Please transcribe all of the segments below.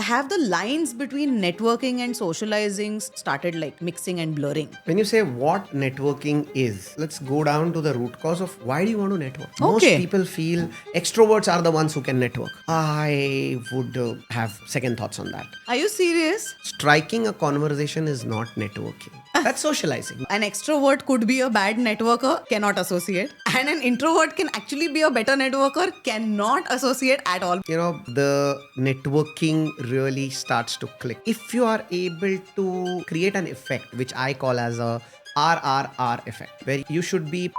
have the lines between networking and socializing started like mixing and blurring? When you say what networking is, let's go down to the root cause of why do you want to network? Most Okay. people feel extroverts are the ones who can network. I would have second thoughts on that. Are you serious? Striking a conversation is not networking. That's socializing. An extrovert could be a bad networker, cannot associate. And an introvert can actually be a better networker, cannot associate at all. The networking really starts to click. If you are able to create an effect, which I call as a RRR effect, where you should be,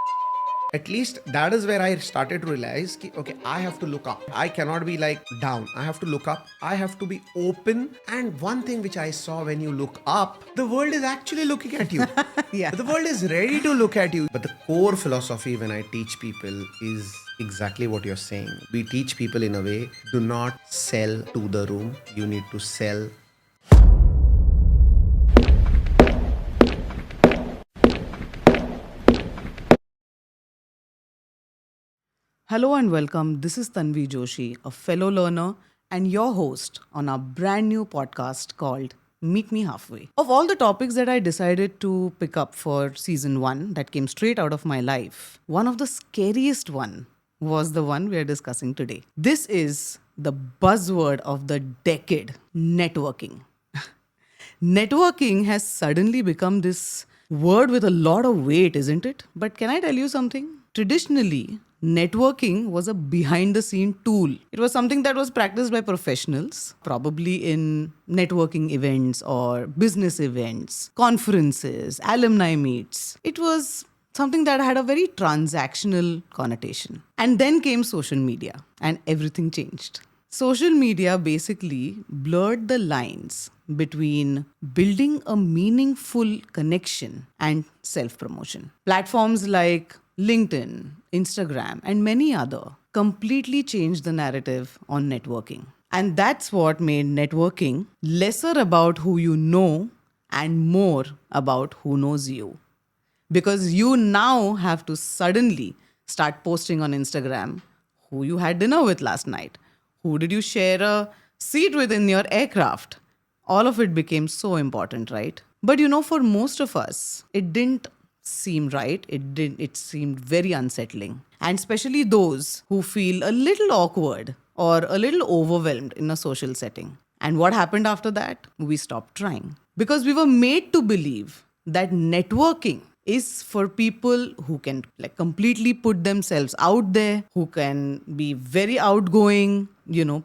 at least that is where I started to realize, okay, I have to look up. I cannot be like down. I have to look up. I have to be open. And one thing which I saw, when you look up, the world is actually looking at you. Yeah. The world is ready to look at you. But the core philosophy when I teach people is exactly what you're saying. We teach people in a way, do not sell to the room. You need to sell. Hello and welcome. This is Tanvi Joshi, a fellow learner and your host on our brand new podcast called Meet Me Halfway. Of all the topics that I decided to pick up for season 1 that came straight out of my life, one of the scariest one was the one we are discussing today. This is the buzzword of the decade, networking. Networking has suddenly become this word with a lot of weight, isn't it? But can I tell you something? Traditionally, networking was a behind the scene tool. It was something that was practiced by professionals, probably in networking events or business events, conferences, alumni meets. It was something that had a very transactional connotation. And then came social media and everything changed. Social media basically blurred the lines between building a meaningful connection and self-promotion. Platforms like LinkedIn, Instagram, and many other completely changed the narrative on networking. And that's what made networking lesser about who you know and more about who knows you. Because you now have to suddenly start posting on Instagram who you had dinner with last night. Who did you share a seat with in your aircraft? All of it became so important, right? But for most of us, it didn't seem right. It seemed very unsettling. And especially those who feel a little awkward or a little overwhelmed in a social setting. And what happened after that? We stopped trying. Because we were made to believe that networking is for people who can completely put themselves out there, who can be very outgoing,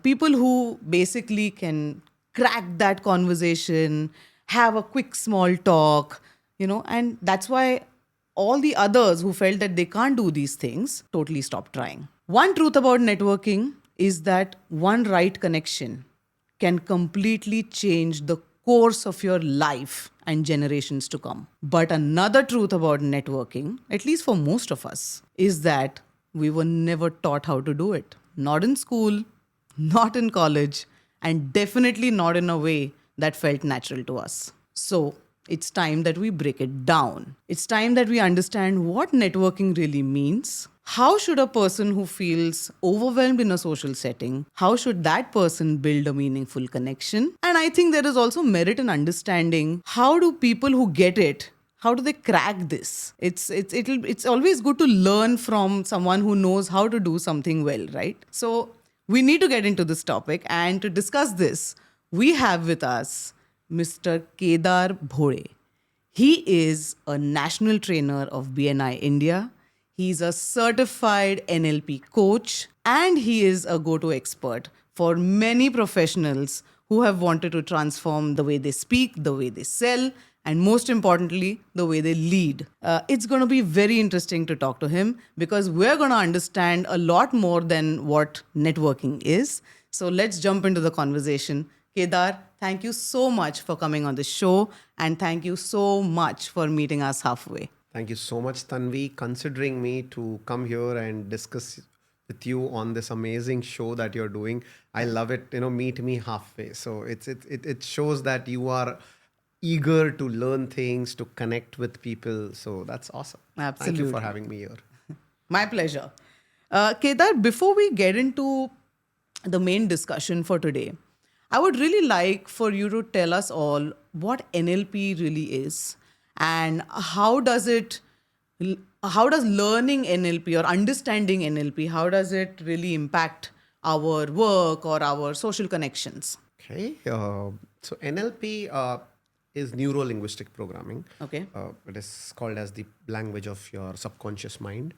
people who basically can crack that conversation, have a quick small talk, and that's why all the others who felt that they can't do these things totally stopped trying. One truth about networking is that one right connection can completely change the course of your life and generations to come. But another truth about networking, at least for most of us, is that we were never taught how to do it. Not in school, not in college, and definitely not in a way that felt natural to us. So, it's time that we break it down. It's time that we understand what networking really means. How should a person who feels overwhelmed in a social setting, how should that person build a meaningful connection? And I think there is also merit in understanding how do people who get it, how do they crack this? It's always good to learn from someone who knows how to do something well, right? So we need to get into this topic, and to discuss this, we have with us Mr. Kedar Bhole. He is a national trainer of BNI India. He's a certified NLP coach, and he is a go-to expert for many professionals who have wanted to transform the way they speak, the way they sell, and most importantly, the way they lead. It's going to be very interesting to talk to him because we're going to understand a lot more than what networking is. So let's jump into the conversation. Kedar, thank you so much for coming on the show, and thank you so much for meeting us halfway. Thank you so much, Tanvi, considering me to come here and discuss with you on this amazing show that you're doing. I love it. Meet me halfway. So it shows that you are eager to learn things, to connect with people. So that's awesome. Absolutely. Thank you for having me here. My pleasure. Kedar, before we get into the main discussion for today, I would really like for you to tell us all what NLP really is and how does learning NLP or understanding NLP, how does it really impact our work or our social connections? Okay. So NLP is neuro linguistic programming. Okay. It is called as the language of your subconscious mind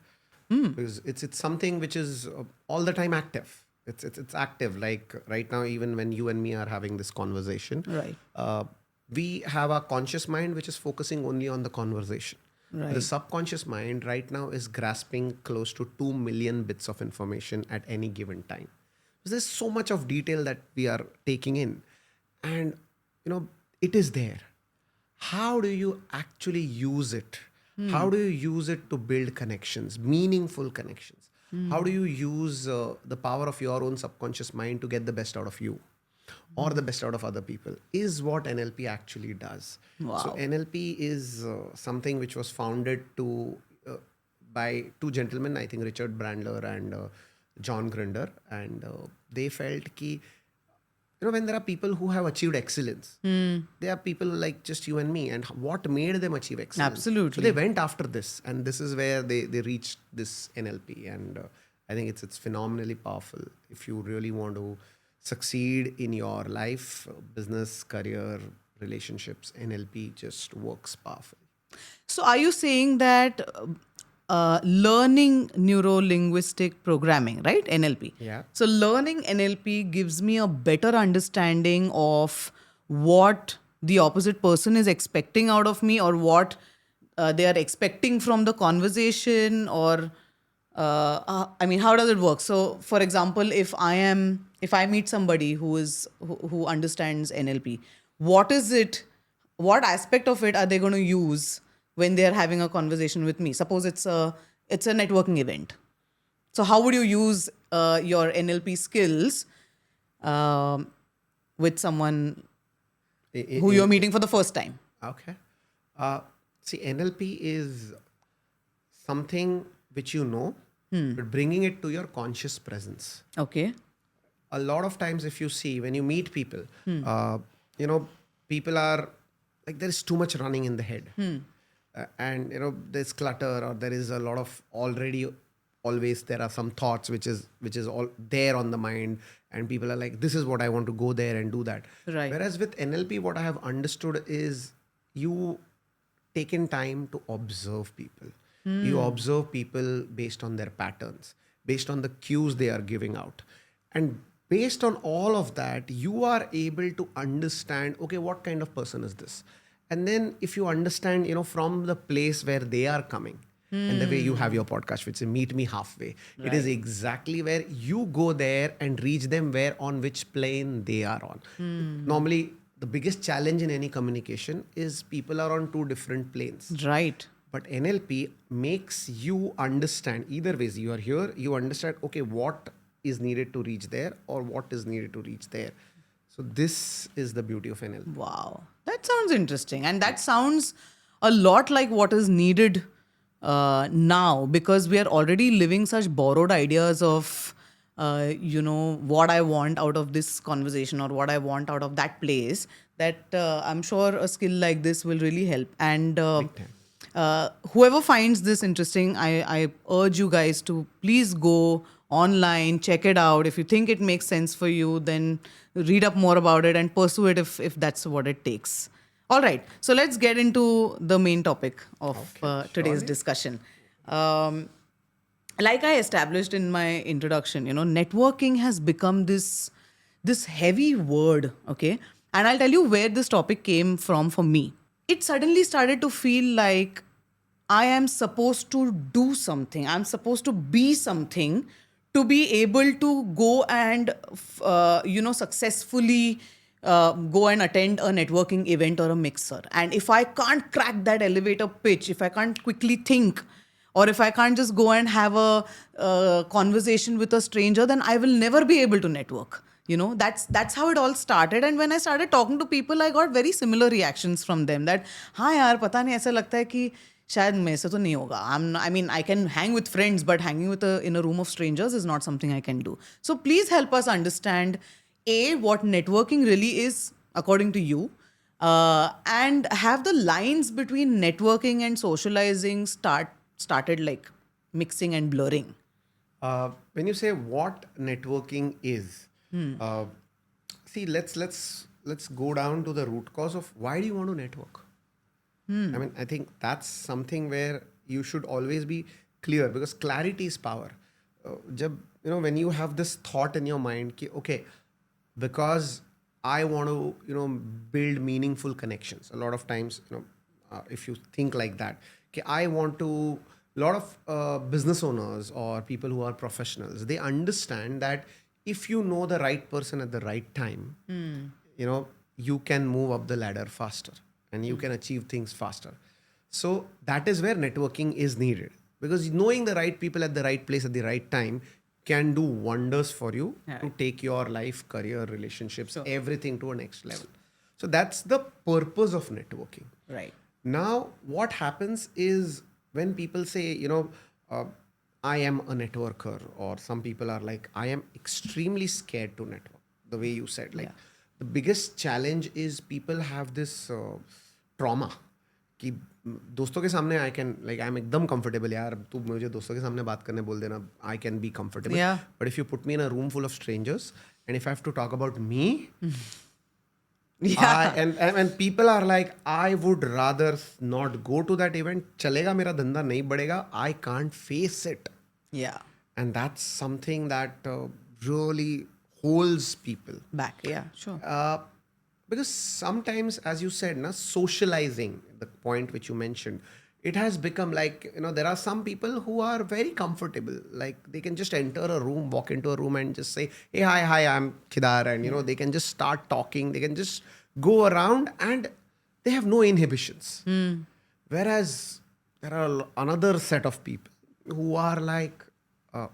because it's something which is all the time active. It's active. Like right now, even when you and me are having this conversation, Right. we have a conscious mind which is focusing only on the conversation. The Right. subconscious mind right now is grasping close to 2 million bits of information at any given time. There's so much of detail that we are taking in. And, it is there. How do you actually use it? How do you use it to build connections, meaningful connections? How do you use the power of your own subconscious mind to get the best out of you or the best out of other people is what NLP actually does. So Wow. NLP is something which was founded by two gentlemen, I think Richard Brandler and John Grinder, and they felt ki when there are people who have achieved excellence, there are people like just you and me, and what made them achieve excellence? Absolutely. So they went after this, and this is where they reached this NLP, and I think it's phenomenally powerful. If you really want to succeed in your life, business, career, relationships, NLP just works powerfully. So, are you saying that learning neuro linguistic programming, right? NLP. Yeah. So, learning NLP gives me a better understanding of what the opposite person is expecting out of me or what they are expecting from the conversation or I mean, how does it work? So, for example, if I meet somebody who understands NLP, what is it? What aspect of it are they going to use when they are having a conversation with me? Suppose it's a networking event. So, how would you use your NLP skills um, with someone who you're meeting for the first time? Okay. See, NLP is something which but bringing it to your conscious presence. Okay. A lot of times, if you see, when you meet people, people are like, there is too much running in the head. And, there's clutter or there is a lot of always there are some thoughts which is all there on the mind, and people are like, this is what I want to go there and do that. Right. Whereas with NLP, what I have understood is you taken time to observe people. You observe people based on their patterns, based on the cues they are giving out. And based on all of that, you are able to understand, okay, what kind of person is this? And then if you understand, from the place where they are coming, and the way you have your podcast, which is Meet Me Halfway, it is exactly where you go there and reach them where on which plane they are on. Normally, the biggest challenge in any communication is people are on two different planes. Right. But NLP makes you understand either ways. You are here, you understand, okay, what is needed to reach there or what is needed to reach there. So this is the beauty of NLP. Wow. That sounds interesting. And that sounds a lot like what is needed now, because we are already living such borrowed ideas of, what I want out of this conversation or what I want out of that place, that I'm sure a skill like this will really help. And whoever finds this interesting, I urge you guys to please go online, check it out. If you think it makes sense for you, then read up more about it and pursue it if that's what it takes. All right, so let's get into the main topic of today's discussion. Like I established in my introduction, networking has become this heavy word, okay? And I'll tell you where this topic came from for me. It suddenly started to feel like I am supposed to do something. I'm supposed to be something to be able to go and, successfully go and attend a networking event or a mixer. And if I can't crack that elevator pitch, if I can't quickly think, or if I can't just go and have a conversation with a stranger, then I will never be able to network. That's how it all started. And when I started talking to people, I got very similar reactions from them that, हाँ यार, पता नहीं, ऐसा लगता है कि शायद मेरे से तो नहीं होगा. I mean, I can hang with friends, but hanging in a room of strangers is not something I can do. So please help us understand, what networking really is, according to you, and have the lines between networking and socializing started like mixing and blurring? When you say what networking is, uh, see, let's go down to the root cause of why do you want to network. I mean, I think that's something where you should always be clear, because clarity is power. When you have this thought in your mind, ki, okay, because I want to, build meaningful connections. A lot of times, if you think like that, okay, I want to. A lot of business owners or people who are professionals, they understand that if you know the right person at the right time, you can move up the ladder faster and you can achieve things faster. So that is where networking is needed, because knowing the right people at the right place at the right time can do wonders for you to take your life, career, relationships, everything to a next level. So that's the purpose of networking. Right. Now, what happens is when people say, I am a networker, or some people are like, I am extremely scared to network, the way you said, like, the biggest challenge is people have this trauma कि दोस्तों के सामने I can like I am एकदम comfortable यार, तू मुझे दोस्तों के सामने बात करने बोल देना, I can be comfortable, but if you put me in a room full of strangers and if I have to talk about me, and people are like, I would rather not go to that event, chalega mera dhanda nahi badega, I can't face it. Yeah. And that's something that really holds people Back. Yeah, sure. Because sometimes, as you said, socializing, the point which you mentioned, it has become like, there are some people who are very comfortable, like they can just enter a room, walk into a room and just say, hey, hi, I'm Kedar, and they can just start talking, they can just go around and they have no inhibitions. Whereas there are another set of people who are like,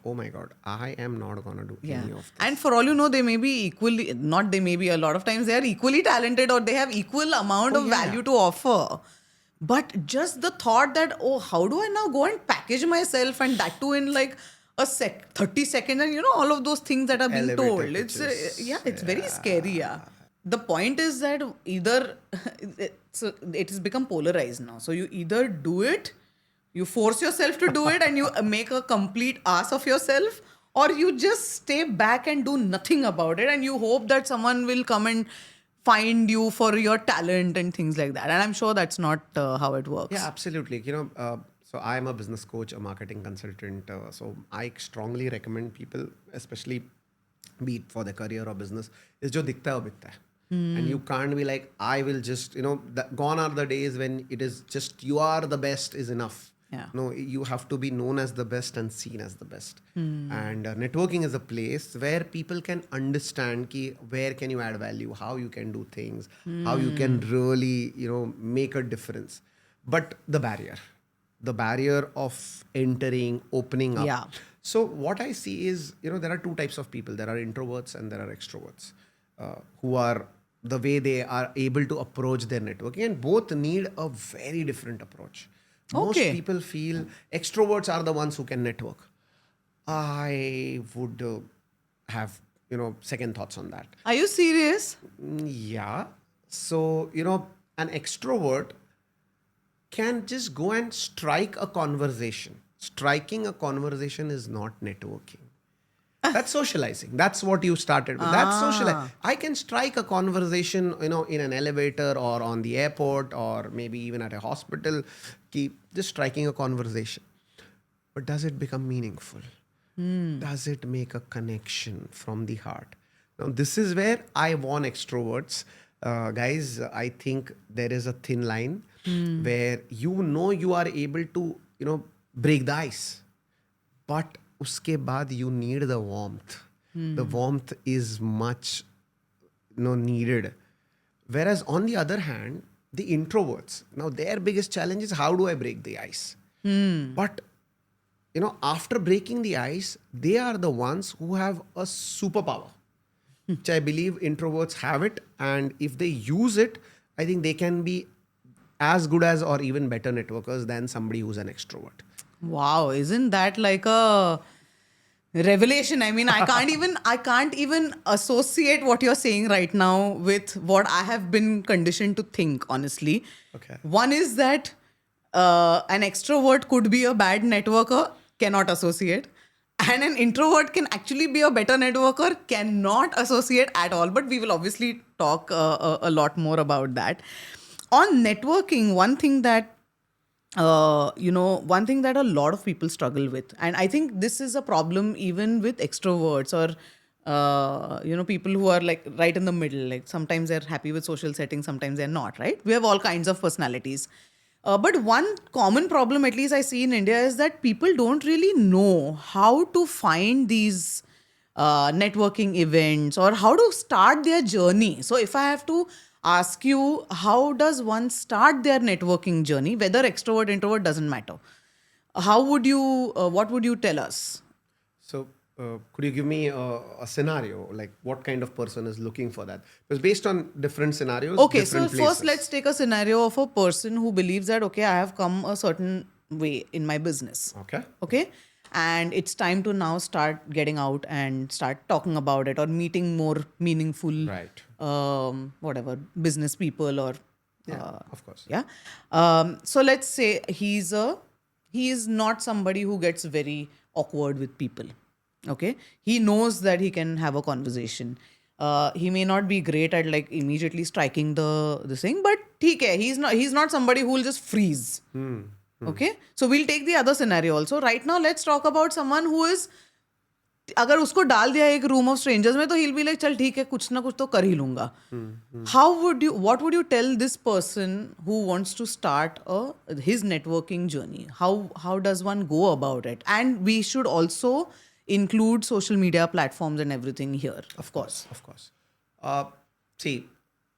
oh my God, I am not going to do any of this. And for all you know, they may be equally, not they may be, a lot of times they are equally talented or they have equal amount of value to offer. But just the thought that, oh, how do I now go and package myself, and that too in like 30 seconds, and all of those things that are being Elevator told. pitches. It's very scary. The point is that either it has become polarized now. So you either do it, you force yourself to do it and you make a complete ass of yourself, or you just stay back and do nothing about it and you hope that someone will come and find you for your talent and things like that. And I'm sure that's not how it works. Yeah, absolutely. So I'm a business coach, a marketing consultant. So I strongly recommend people, especially be it for their career or business, is jo dikhta hai wo bikhta hai. And you can't be like, I will just, gone are the days when it is just you are the best is enough. Yeah. No, you have to be known as the best and seen as the best. And networking is a place where people can understand ki where can you add value, how you can do things, how you can really, make a difference. But the barrier of entering, opening up. Yeah. So what I see is, there are two types of people. There are introverts and there are extroverts, who are the way they are able to approach their networking, and both need a very different approach. Most people feel extroverts are the ones who can network. I would have, second thoughts on that. Are you serious? Yeah. So, an extrovert can just go and strike a conversation. Striking a conversation is not networking. That's socializing. That's what you started with. That's socializing. I can strike a conversation, in an elevator or on the airport or maybe even at a hospital. Keep just striking a conversation. But does it become meaningful? Does it make a connection from the heart? Now, this is where I warn extroverts. Guys, I think there is a thin line where you are able to, break the ice. But uske baad you need the warmth. The warmth is much needed. Whereas on the other hand, the introverts, now their biggest challenge is how do I break the ice? But after breaking the ice, they are the ones who have a superpower, which I believe introverts have it. And if they use it, I think they can be as good as or even better networkers than somebody who's an extrovert. Wow, isn't that like revelation. I mean, I can't even associate what you're saying right now with what I have been conditioned to think, honestly. Okay. One is that an extrovert could be a bad networker, cannot associate. And an introvert can actually be a better networker, cannot associate at all. But we will obviously talk a lot more about that. On networking, one thing that a lot of people struggle with, and I think this is a problem even with extroverts or, people who are like right in the middle. Like sometimes they're happy with social settings, sometimes they're not, right? We have all kinds of personalities. But one common problem, at least I see in India, is that people don't really know how to find these networking events or how to start their journey. So, if I have to ask you, how does one start their networking journey, whether extrovert, introvert, doesn't matter? What would you tell us? So, could you give me a scenario, like what kind of person is looking for that? Because based on different scenarios, Okay, so different places. first let's take a scenario of a person who believes that, okay, I have come a certain way in my business. Okay. Okay. And it's time to now start getting out and start talking about it or meeting more meaningful, Right. whatever, business people or, Yeah, of course. yeah. So let's say he is not somebody who gets very awkward with people. Okay, he knows that he can have a conversation. He may not be great at like immediately striking the thing, but he's not somebody who will just freeze. Okay, so we'll take the other scenario also. Right now, let's talk about someone who is, अगर उसको डाल दिया एक room of strangers में तो he'll be like, चल ठीक है, कुछ ना कुछ तो कर ही लूंगा. What would you tell this person who wants to start his networking journey? How does one go about it? And we should also include social media platforms and everything here, of course. Of course. See,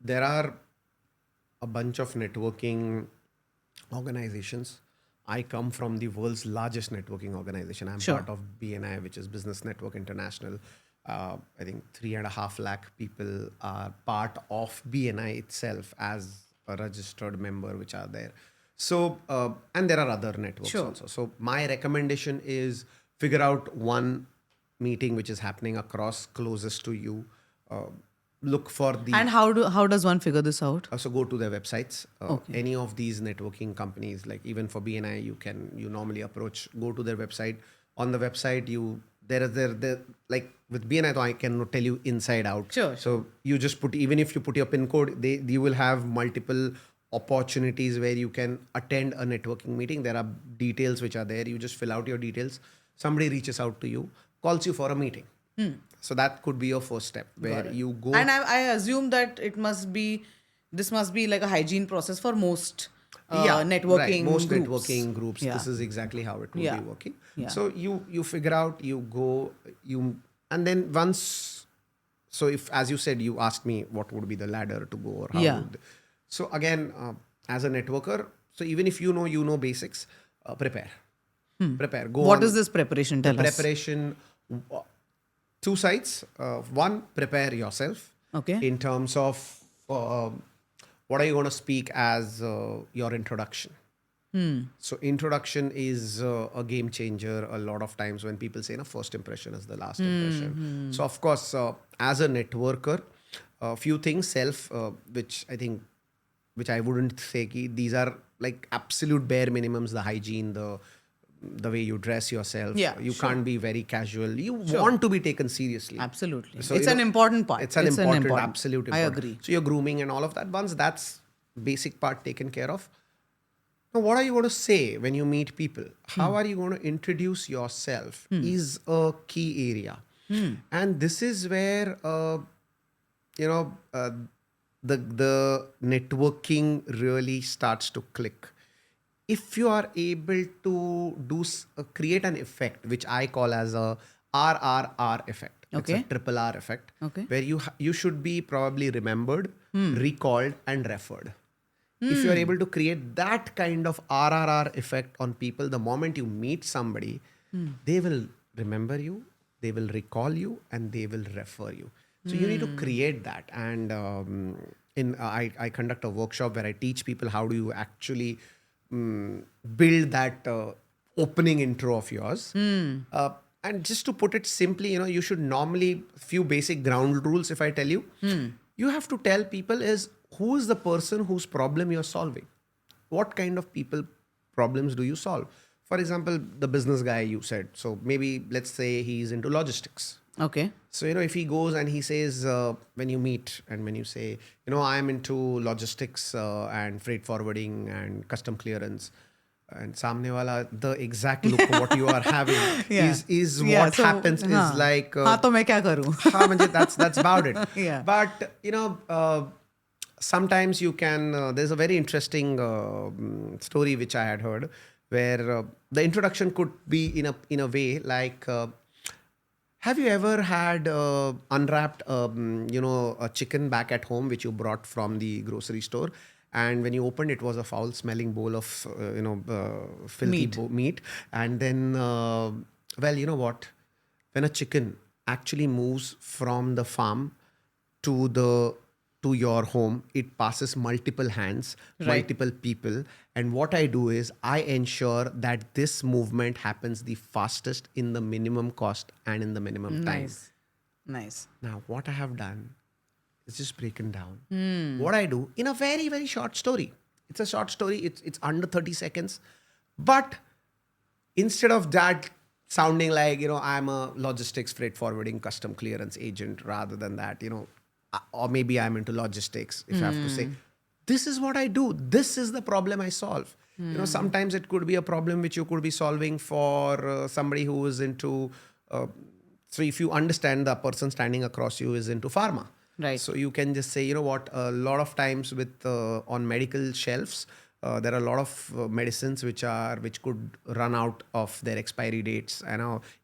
there are a bunch of networking organizations. I come from the world's largest networking organization. I'm Sure. part of BNI, which is Business Network International. I think 3.5 lakh people are part of BNI itself as a registered member, which are there. So, and there are other networks Sure. also. So, my recommendation is figure out one meeting which is happening across closest to you. Look for the And how does one figure this out? so go to their websites. Okay. Any of these networking companies, like even for BNI, you normally approach, go to their website. On the website, there like with BNI, though, I cannot tell you inside out. Sure. So you just put, even if you put your pin code, you will have multiple opportunities where you can attend a networking meeting. There are details which are there. You just fill out your details. Somebody reaches out to you, calls you for a meeting. So that could be your first step where you go. And I assume that this must be like a hygiene process for most networking right. Most groups. networking groups. Yeah. This is exactly how it will Yeah. be working. Yeah. So you figure out, you go, and then once. So if, as you said, you asked me what would be the ladder to go or how. Yeah. So again, as a networker, so even if you know basics, prepare. Prepare. Go. What on. is this preparation? Tell us. Preparation. Two sides. One, prepare yourself. Okay. In terms of what are you going to speak as your introduction. So introduction is a game changer a lot of times when people say, first impression is the last impression. So of course, as a networker, a few things which I wouldn't say these are like absolute bare minimums, the hygiene, the way you dress yourself. Yeah, you sure. can't be very casual. You want to be taken seriously. Absolutely. So, it's an important part. It's an important, absolute important. I agree. So your grooming and all of that, once that's basic part taken care of. Now, what are you going to say when you meet people? How are you going to introduce yourself is a key area. And this is where, the networking really starts to click. If you are able to create an effect, which I call as a RRR effect. Okay. It's a triple R effect. Okay. Where you should be probably remembered, recalled, and referred. If you are able to create that kind of RRR effect on people, the moment you meet somebody, they will remember you, they will recall you, and they will refer you. So you need to create that. And I conduct a workshop where I teach people how do you actually build that opening intro of yours. And just to put it simply, you should normally, few basic ground rules, if I tell you, you have to tell people is who is the person whose problem you're solving. What kind of people problems do you solve? For example, the business guy you said. So maybe let's say he's into logistics. Okay. So, if he goes and he says, when you meet and when you say, I'm into logistics and freight forwarding and custom clearance, and samne wala, the exact look of what you are having Yeah. is Yeah, what so, happens is like, हाँ तो मैं क्या करूँ? that's about it. Yeah. But, sometimes you can, there's a very interesting story which I had heard where the introduction could be in a way like, have you ever had unwrapped, a chicken back at home which you brought from the grocery store, and when you opened it was a foul-smelling bowl of, filthy Meat. meat, and then, well, you know what? When a chicken actually moves from the farm to your home, it passes multiple hands, Right. multiple people, and what I do is I ensure that this movement happens the fastest in the minimum cost and in the minimum time. Nice. Now, what I have done is just broken down. What I do in a very, very short story. It's a short story. It's under 30 seconds. But instead of that sounding like, I'm a logistics freight forwarding custom clearance agent, rather than that, or maybe I'm into logistics, if I have to say, this is what I do. This is the problem I solve. Sometimes it could be a problem which you could be solving for somebody who is into, so if you understand the person standing across you is into pharma. Right. So you can just say, a lot of times with on medical shelves, there are a lot of medicines which could run out of their expiry dates,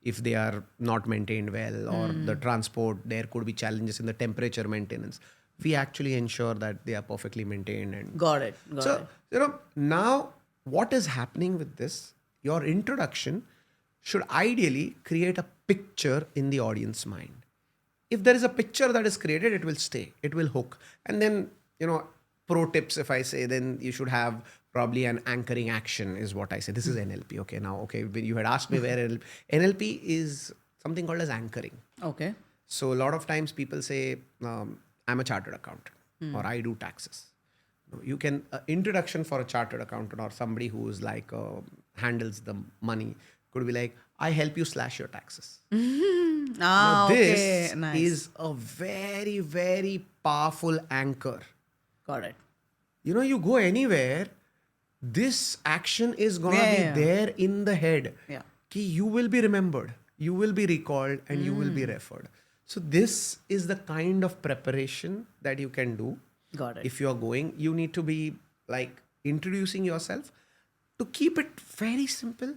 if they are not maintained well, or the transport, there could be challenges in the temperature maintenance. We actually ensure that they are perfectly maintained. And Got it. so, now what is happening with this? Your introduction should ideally create a picture in the audience mind. If there is a picture that is created, it will stay, it will hook. And then, pro tips, if I say, then you should have probably an anchoring action is what I say. This is NLP. Okay. Now, when you had asked me where NLP is something called as anchoring. Okay. So a lot of times people say, I'm a chartered accountant or I do taxes. You can, introduction for a chartered accountant or somebody who is like, handles the money could be like, I help you slash your taxes. Now, Okay. this Nice. is a very, very powerful anchor. Got it. You go anywhere, this action is going to be there in the head. Yeah. Ki you will be remembered, you will be recalled, and you will be referred. So this is the kind of preparation that you can do. Got it. If you are going, you need to be like introducing yourself to keep it very simple.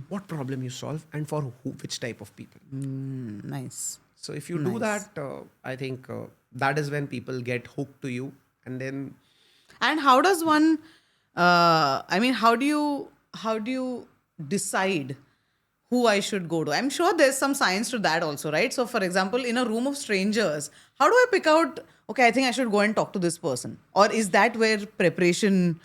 What problem you solve and for who, which type of people. Nice. So if you do that, I think that is when people get hooked to you. And then, And how does one? How do you decide who I should go to? I'm sure there's some science to that also, right? So, for example, in a room of strangers, how do I pick out? Okay, I think I should go and talk to this person, or is that where preparation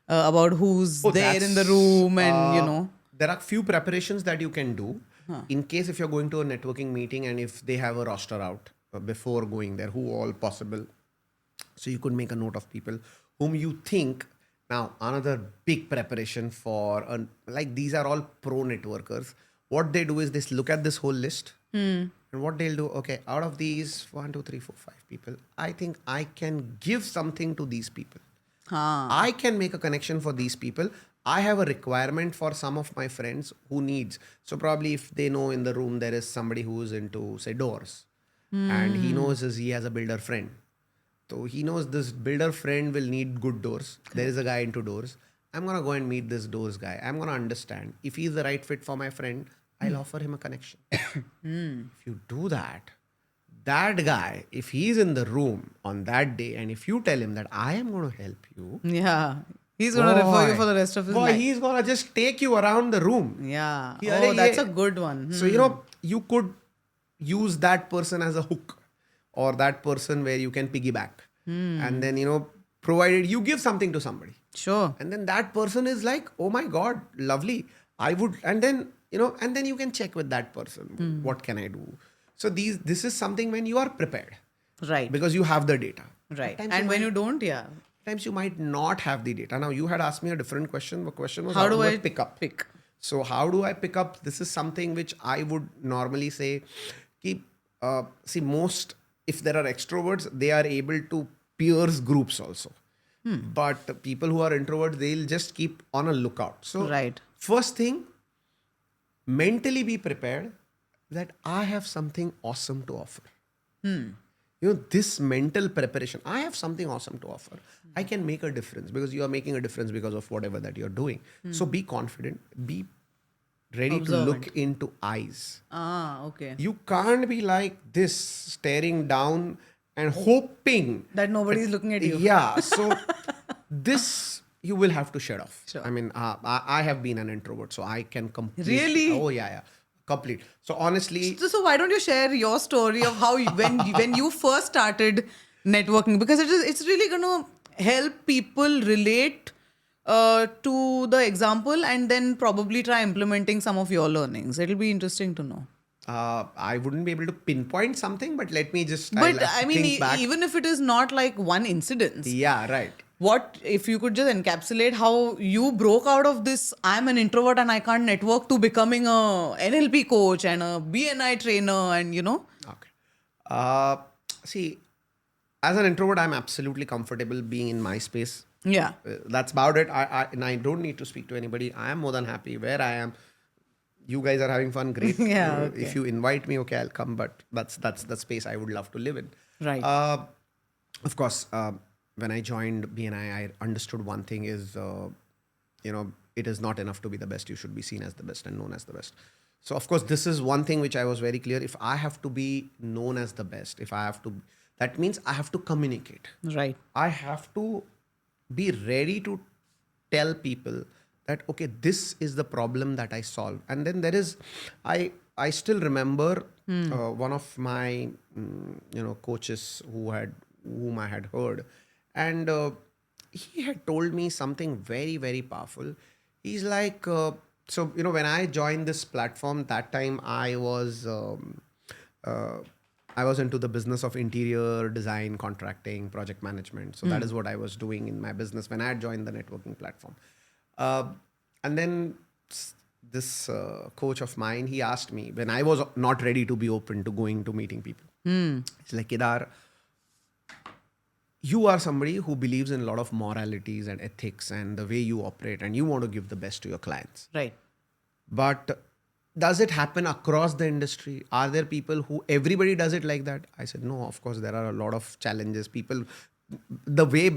about who's there in the room and there are few preparations that you can do in case if you're going to a networking meeting and if they have a roster out before going there, who all possible. So you could make a note of people whom you think. Now, another big preparation for, like these are all pro networkers. What they do is they look at this whole list. And what they'll do, okay, out of these 1, 2, 3, 4, 5 people, I think I can give something to these people. I can make a connection for these people. I have a requirement for some of my friends who needs. So probably if they know in the room there is somebody who is into, say, doors. And he knows he has a builder friend. So he knows this builder friend will need good doors. There is a guy into doors. I'm going to go and meet this doors guy. I'm going to understand. If he's the right fit for my friend, I'll offer him a connection. If you do that, that guy, if he's in the room on that day, and if you tell him that I am going to help you, he's going to refer you for the rest of his life. He's going to just take you around the room. Yeah. Oh, That's a good one. So, you could use that person as a hook or that person where you can piggyback. And then, provided you give something to somebody. Sure. And then that person is like, oh my God, lovely. I would, and then and then you can check with that person, what can I do? So this is something when you are prepared, Right. because you have the data. Right. At times And when you don't, yeah. times you might not have the data. Now you had asked me a different question. The question was How do I pick up? pick? So how do I pick up? This is something which I would normally say, keep, see, most, if there are extroverts, they are able to pierce groups also. But people who are introverts, they'll just keep on a lookout. So Right. first thing, mentally be prepared that I have something awesome to offer. This mental preparation, I have something awesome to offer. I can make a difference, because you are making a difference because of whatever that you're doing. So be confident, be ready to look into eyes. Okay. You can't be like this, staring down and hoping That nobody is looking at you. Yeah. So this you will have to shed off. Sure. I mean, I have been an introvert, so I can completely. Really? Oh yeah. Complete. So honestly, So why don't you share your story of how when you first started networking, because it's really going to help people relate to the example and then probably try implementing some of your learnings. It'll be interesting to know. I wouldn't be able to pinpoint something, but let me just. But I'll have I to mean, think back. even if it is not like one incident, Yeah. Right. what if you could just encapsulate how you broke out of this I'm an introvert and I can't network to becoming a NLP coach and a BNI trainer and Okay. See, as an introvert, I'm absolutely comfortable being in my space. Yeah. That's about it. And I don't need to speak to anybody. I am more than happy where I am. You guys are having fun, great. Yeah, If you invite me, okay, I'll come. But that's the space I would love to live in. Right. Of course, when I joined BNI, I understood one thing is, it is not enough to be the best. You should be seen as the best and known as the best. So, of course, this is one thing which I was very clear. If I have to be known as the best, that means I have to communicate. Right. I have to be ready to tell people that, okay, this is the problem that I solve. And then there is, I still remember one of my, coaches whom I had heard, and he had told me something very, very powerful. He's like, when I joined this platform, that time I was into the business of interior design, contracting, project management. So that is what I was doing in my business when I had joined the networking platform. And then this coach of mine, he asked me when I was not ready to be open to going to meeting people. It's like, Kedar, you are somebody who believes in a lot of moralities and ethics and the way you operate, and you want to give the best to your clients. Right. But does it happen across the industry? Are there people who everybody does it like that? I said, no, of course, there are a lot of challenges. People, the way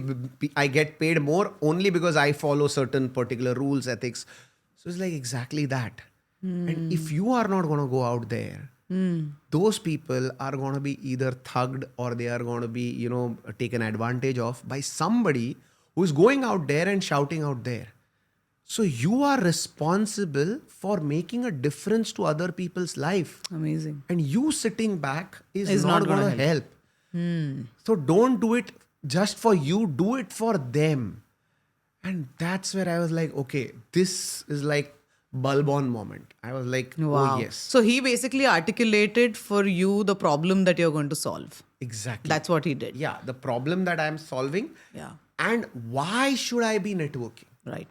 I get paid more only because I follow certain particular rules, ethics. So it's like exactly that. And if you are not going to go out there, those people are going to be either thugged or they are going to be, taken advantage of by somebody who is going out there and shouting out there. So you are responsible for making a difference to other people's life. Amazing. And you sitting back is not not going to help. So don't do it just for you, do it for them. And that's where I was like, okay, this is like bulb on moment. I was like, Wow. oh yes. So he basically articulated for you the problem that you're going to solve. Exactly. That's what he did. Yeah, the problem that I'm solving. Yeah. And why should I be networking? Right.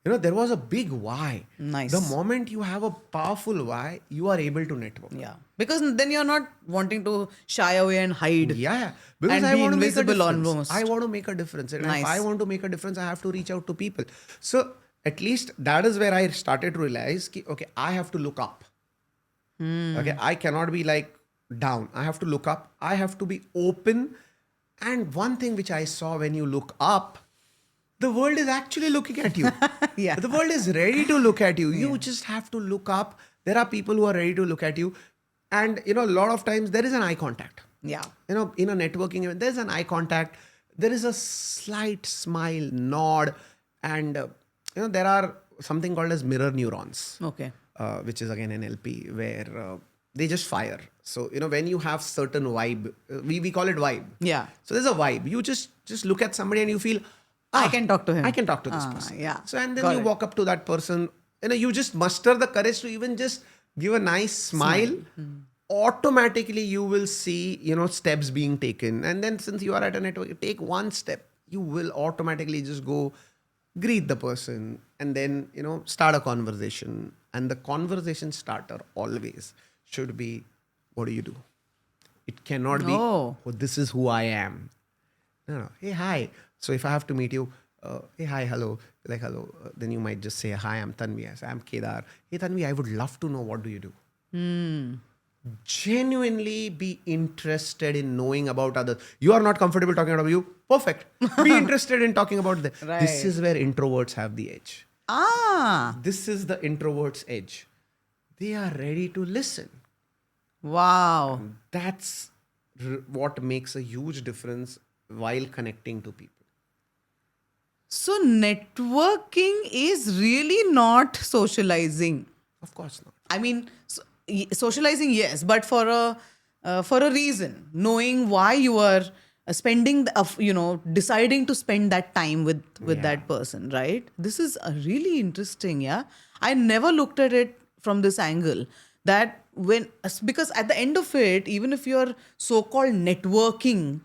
There was a big why. Nice. The moment you have a powerful why, you are able to network. Yeah. Because then you're not wanting to shy away and hide. Yeah. Because And I be want to make a invisible difference. almost. I want to make a difference. And Nice. if I want to make a difference, I have to reach out to people. So at least that is where I started to realize, okay, I have to look up. Okay. I cannot be like down. I have to look up. I have to be open. And one thing which I saw when you look up, the world is actually looking at you. Yeah. The world is ready to look at you. You just have to look up. There are people who are ready to look at you. And, a lot of times there is an eye contact. Yeah. In a networking event, there's an eye contact. There is a slight smile, nod. And, there are something called as mirror neurons. Okay. Which is again NLP, where they just fire. So, when you have certain vibe, we call it vibe. Yeah. So there's a vibe. You just look at somebody and you feel, I can talk to him. I can talk to this person. Yeah. So, and then Got you it. walk up to that person you just muster the courage to even just give a nice smile. Automatically you will see, steps being taken. And then since you are at a network, you take one step, you will automatically just go greet the person and then, start a conversation. And the conversation starter always should be, what do you do? It cannot be, Oh. this is who I am. No. Hey, hi. So if I have to meet you, hey, hi, hello. Like, hello. Then you might just say, hi, I'm Tanvi. I say, I'm Kedar. Hey, Tanvi, I would love to know, what do you do? Genuinely be interested in knowing about others. You are not comfortable talking about you. Perfect. Be interested in talking about them. Right. This is where introverts have the edge. Ah, This is the introvert's edge. They are ready to listen. wow. That's what makes a huge difference while connecting to people. So networking is really not socializing. Of course not. I mean, socializing, yes, but for a reason, knowing why you are spending, deciding to spend that time with Yeah. that person, right? This is really interesting. Yeah, I never looked at it from this angle. That because at the end of it, even if you're so-called networking,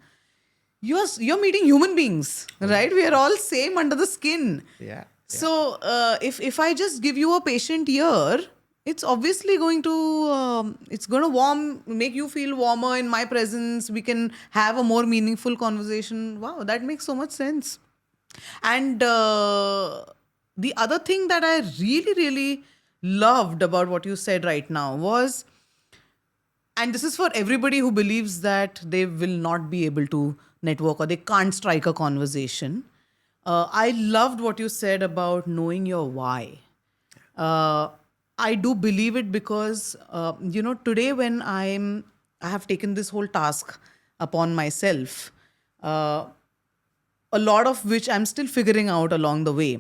you're meeting human beings, right? We are all same under the skin. Yeah. So if I just give you a patient ear, it's obviously going to it's going to make you feel warmer in my presence. We can have a more meaningful conversation. Wow, that makes so much sense. And the other thing that I really, really loved about what you said right now was, and this is for everybody who believes that they will not be able to network or they can't strike a conversation. I loved what you said about knowing your why. Uh, I do believe it because today when I have taken this whole task upon myself, uh, a lot of which I'm still figuring out along the way.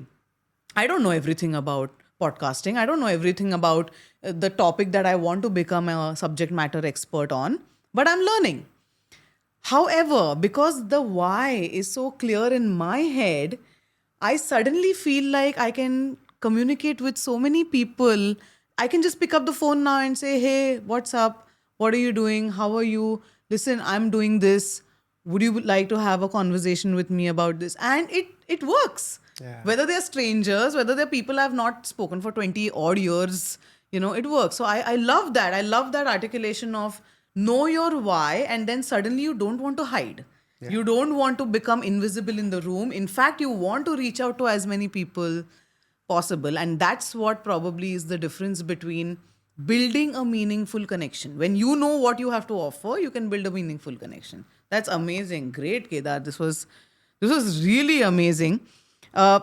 I don't know everything about podcasting. I don't know everything about the topic that I want to become a subject matter expert on, but I'm learning. However, because the why is so clear in my head, I suddenly feel like I can communicate with so many people. I can just pick up the phone now and say, hey, what's up? What are you doing? How are you? Listen, I'm doing this. Would you like to have a conversation with me about this? And it works. Yeah. Whether they're strangers, whether they're people I've not spoken for 20 odd years, it works. So I love that. I love that articulation of know your why, and then suddenly you don't want to hide. Yeah. You don't want to become invisible in the room. In fact, you want to reach out to as many people possible. And that's what probably is the difference between building a meaningful connection. When you know what you have to offer, you can build a meaningful connection. That's amazing. Great, Kedar. This was really amazing. Uh,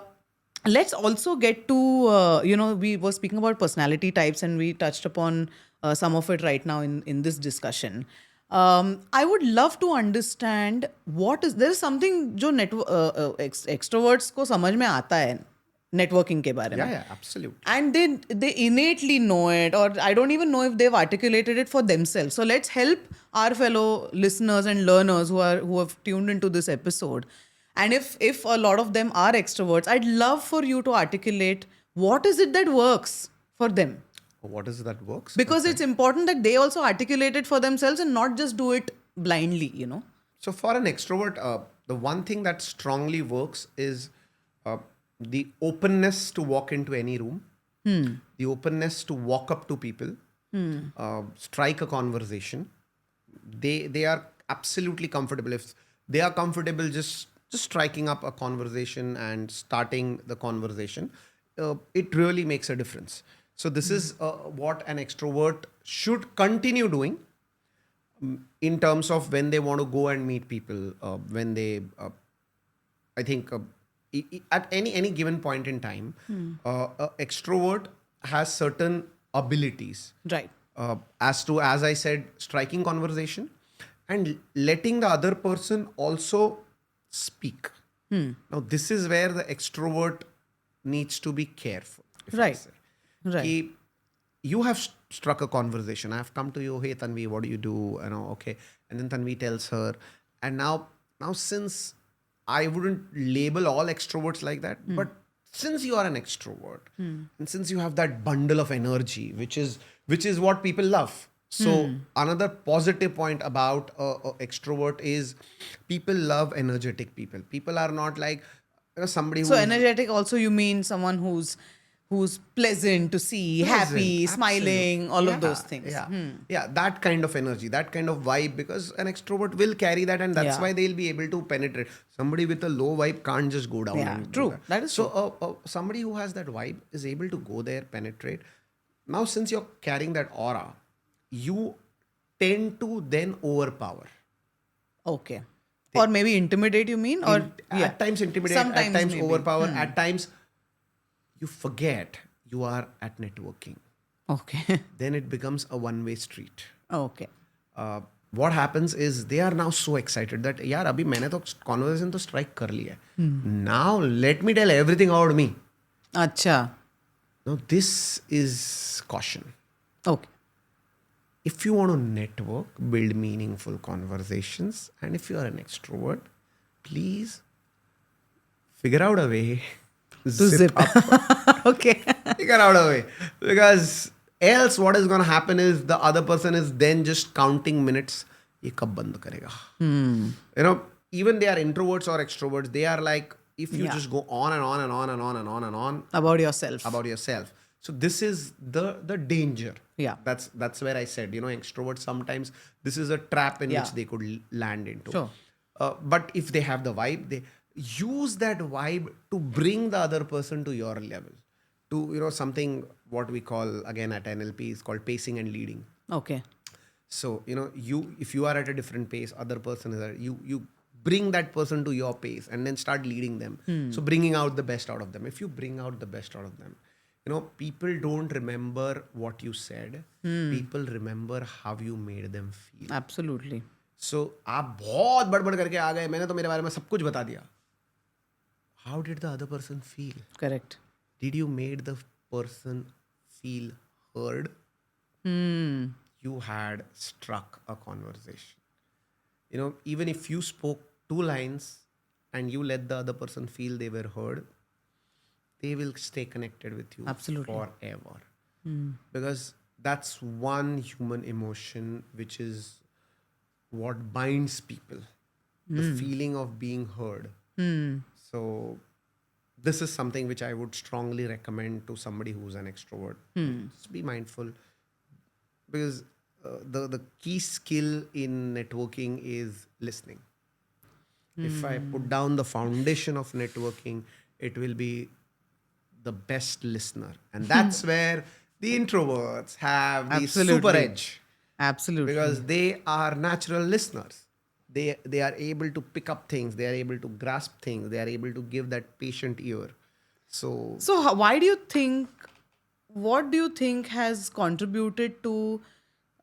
let's also get to we were speaking about personality types and we touched upon some of it right now in this discussion. I would love to understand there is something जो extroverts को समझ में आता है networking के बारे में. Yeah, absolutely. And they innately know it, or I don't even know if they've articulated it for themselves. So let's help our fellow listeners and learners who have tuned into this episode. And if a lot of them are extroverts, I'd love for you to articulate what is it that works for them. What is it that works? Because it's important that they also articulate it for themselves and not just do it blindly. So for an extrovert, the one thing that strongly works is the openness to walk into any room, the openness to walk up to people, strike a conversation. They are absolutely comfortable. If they are comfortable just striking up a conversation and starting the conversation, it really makes a difference. So this is what an extrovert should continue doing in terms of when they want to go and meet people, when they, I think, at any given point in time, a extrovert has certain abilities. Right. As I said, striking conversation and letting the other person also speak. Now, this is where the extrovert needs to be careful. If I Right. say. Right. Ki you have struck a conversation. I have come to you, hey Tanvi, what do you do? Okay. And then Tanvi tells her. And now since I wouldn't label all extroverts like that, but Since you are an extrovert, and since you have that bundle of energy, which is what people love. So another positive point about a extrovert is people love energetic people. People are not like somebody So who's energetic also you mean someone who's pleasant to see, pleasant. happy, Absolutely. smiling, all of those Yeah, things. yeah, yeah. That kind of energy, that kind of vibe, because an extrovert will carry that, and that's Yeah. why they'll be able to penetrate. Somebody with a low vibe can't just go down Yeah, and do true. that. That is So, true. somebody who has that vibe is able to go there, penetrate. Now, since you're carrying that aura, you tend to then overpower. Okay. Or maybe intimidate, you mean? Or yeah. At times intimidate, at Sometimes times maybe. overpower, at times you forget you are at networking. Okay. Then it becomes a one-way street. Okay. What happens is they are now so excited that यार अभी मैंने तो conversation तो strike कर लिया है. Now let me tell everything about me. Acha. Now this is caution. Okay. If you want to network, build meaningful conversations, and if you are an extrovert, please figure out a way To zip zip. up. Okay. Figure out a way, because else what is going to happen is the other person is then just counting minutes. ये कब बंद करेगा? You know, even they are introverts or extroverts, they are like, if you Yeah. just go on and on and on and on and on and on About yourself. about yourself. So this is the danger. Yeah. That's where I said, extroverts sometimes this is a trap in Yeah. which they could land into. Sure. But if they have the vibe, they use that vibe to bring the other person to your level. To something what we call again at NLP is called pacing and leading. Okay. So if you are at a different pace, other person is you bring that person to your pace and then start leading them. So bringing out the best out of them. If you bring out the best out of them, people don't remember what you said. People remember how you made them feel. Absolutely. So आप बहुत बड़बड़ करके आ गए, मैंने तो मेरे बारे में सब कुछ बता दिया. How did the other person feel? Correct. Did you made the person feel heard? You had struck a conversation. Even if you spoke 2 lines and you let the other person feel they were heard, they will stay connected with you Absolutely. forever. Because that's one human emotion which is what binds people. The feeling of being heard. So this is something which I would strongly recommend to somebody who's an extrovert. Just be mindful, because the key skill in networking is listening. If I put down the foundation of networking, it will be the best listener, and that's where the introverts have the super Absolutely. edge, Absolutely. because they are natural listeners. They are able to pick up things, they are able to grasp things, they are able to give that patient ear. So So, what do you think has contributed to,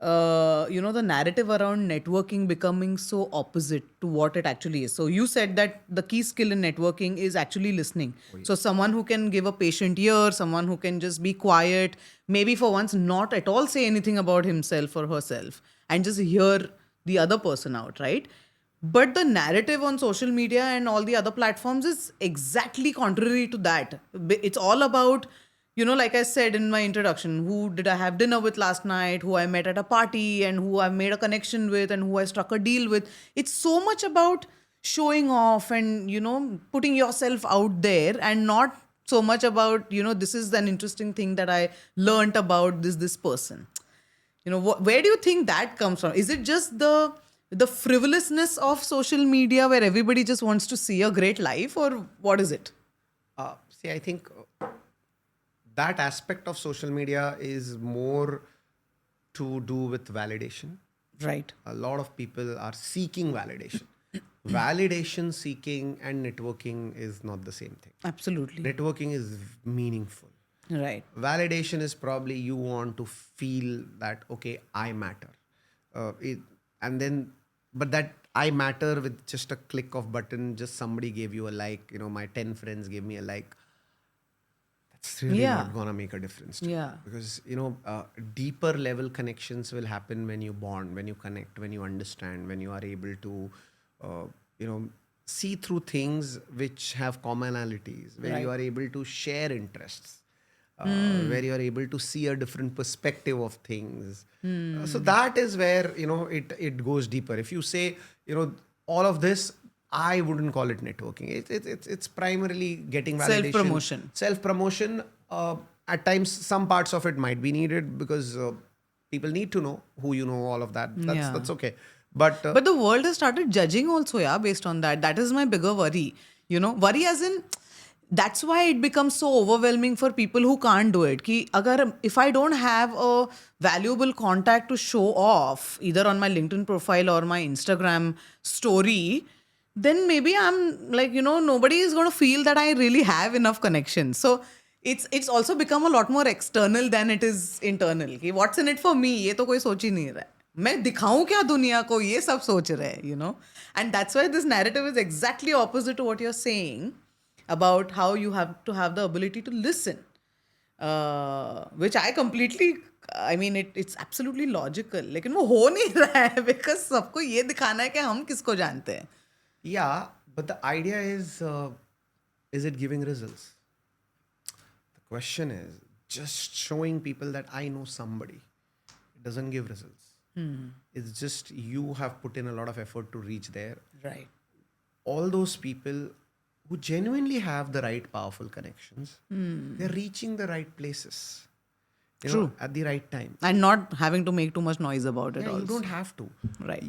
the narrative around networking becoming so opposite to what it actually is? So, you said that the key skill in networking is actually listening. So, someone who can give a patient ear, someone who can just be quiet, maybe for once not at all say anything about himself or herself and just hear the other person out, right? But the narrative on social media and all the other platforms is exactly contrary to that. It's all about, like I said in my introduction, who did I have dinner with last night, who I met at a party, and who I've made a connection with, and who I struck a deal with. It's so much about showing off and, putting yourself out there, and not so much about, this is an interesting thing that I learned about this person. Where do you think that comes from? Is it just the frivolousness of social media where everybody just wants to see a great life, or what is it? see, I think that aspect of social media is more to do with validation. Right. A lot of people are seeking validation. Validation seeking and networking is not the same thing. Absolutely. Networking is meaningful. Right. Validation is probably you want to feel that, okay, I matter. But that I matter with just a click of button, just somebody gave you a like, my 10 friends gave me a like. That's really Yeah. not going to make a difference. To you. Yeah. Because, deeper level connections will happen when you bond, when you connect, when you understand, when you are able to, see through things which have commonalities, where you Right. are able to share interests, where you are able to see a different perspective of things. So that is where, it goes deeper. If you say, all of this, I wouldn't call it networking. It's primarily getting Self validation, promotion. self promotion. At times, some parts of it might be needed because people need to know who you know, all of that. Yeah. That's okay. But But the world has started judging also, yeah, based on that. That is my bigger worry. Worry as in, that's why it becomes so overwhelming for people who can't do it. If I don't have a valuable contact to show off, either on my LinkedIn profile or my Instagram story, then maybe I'm like, nobody is going to feel that I really have enough connection. So it's also become a lot more external than it is internal. कि what's in it for me? ये तो कोई सोच ही नहीं रहा है. मैं दिखाऊं क्या दुनिया को, ये सब सोच रहे हैं. And that's why this narrative is exactly opposite to what you're saying about how you have to have the ability to listen, which I mean, it's absolutely logical. लेकिन वो हो नहीं रहा है because सबको ये दिखाना है कि हम किसको जानते हैं. yeah, but the idea is it giving results? The question is just showing people that I know somebody. It doesn't give results. It's just you have put in a lot of effort to reach there. Right. All those people who genuinely have the right powerful connections, they're reaching the right places. True. At the right time. And not having to make too much noise about it Yeah, also. you don't have to. Right.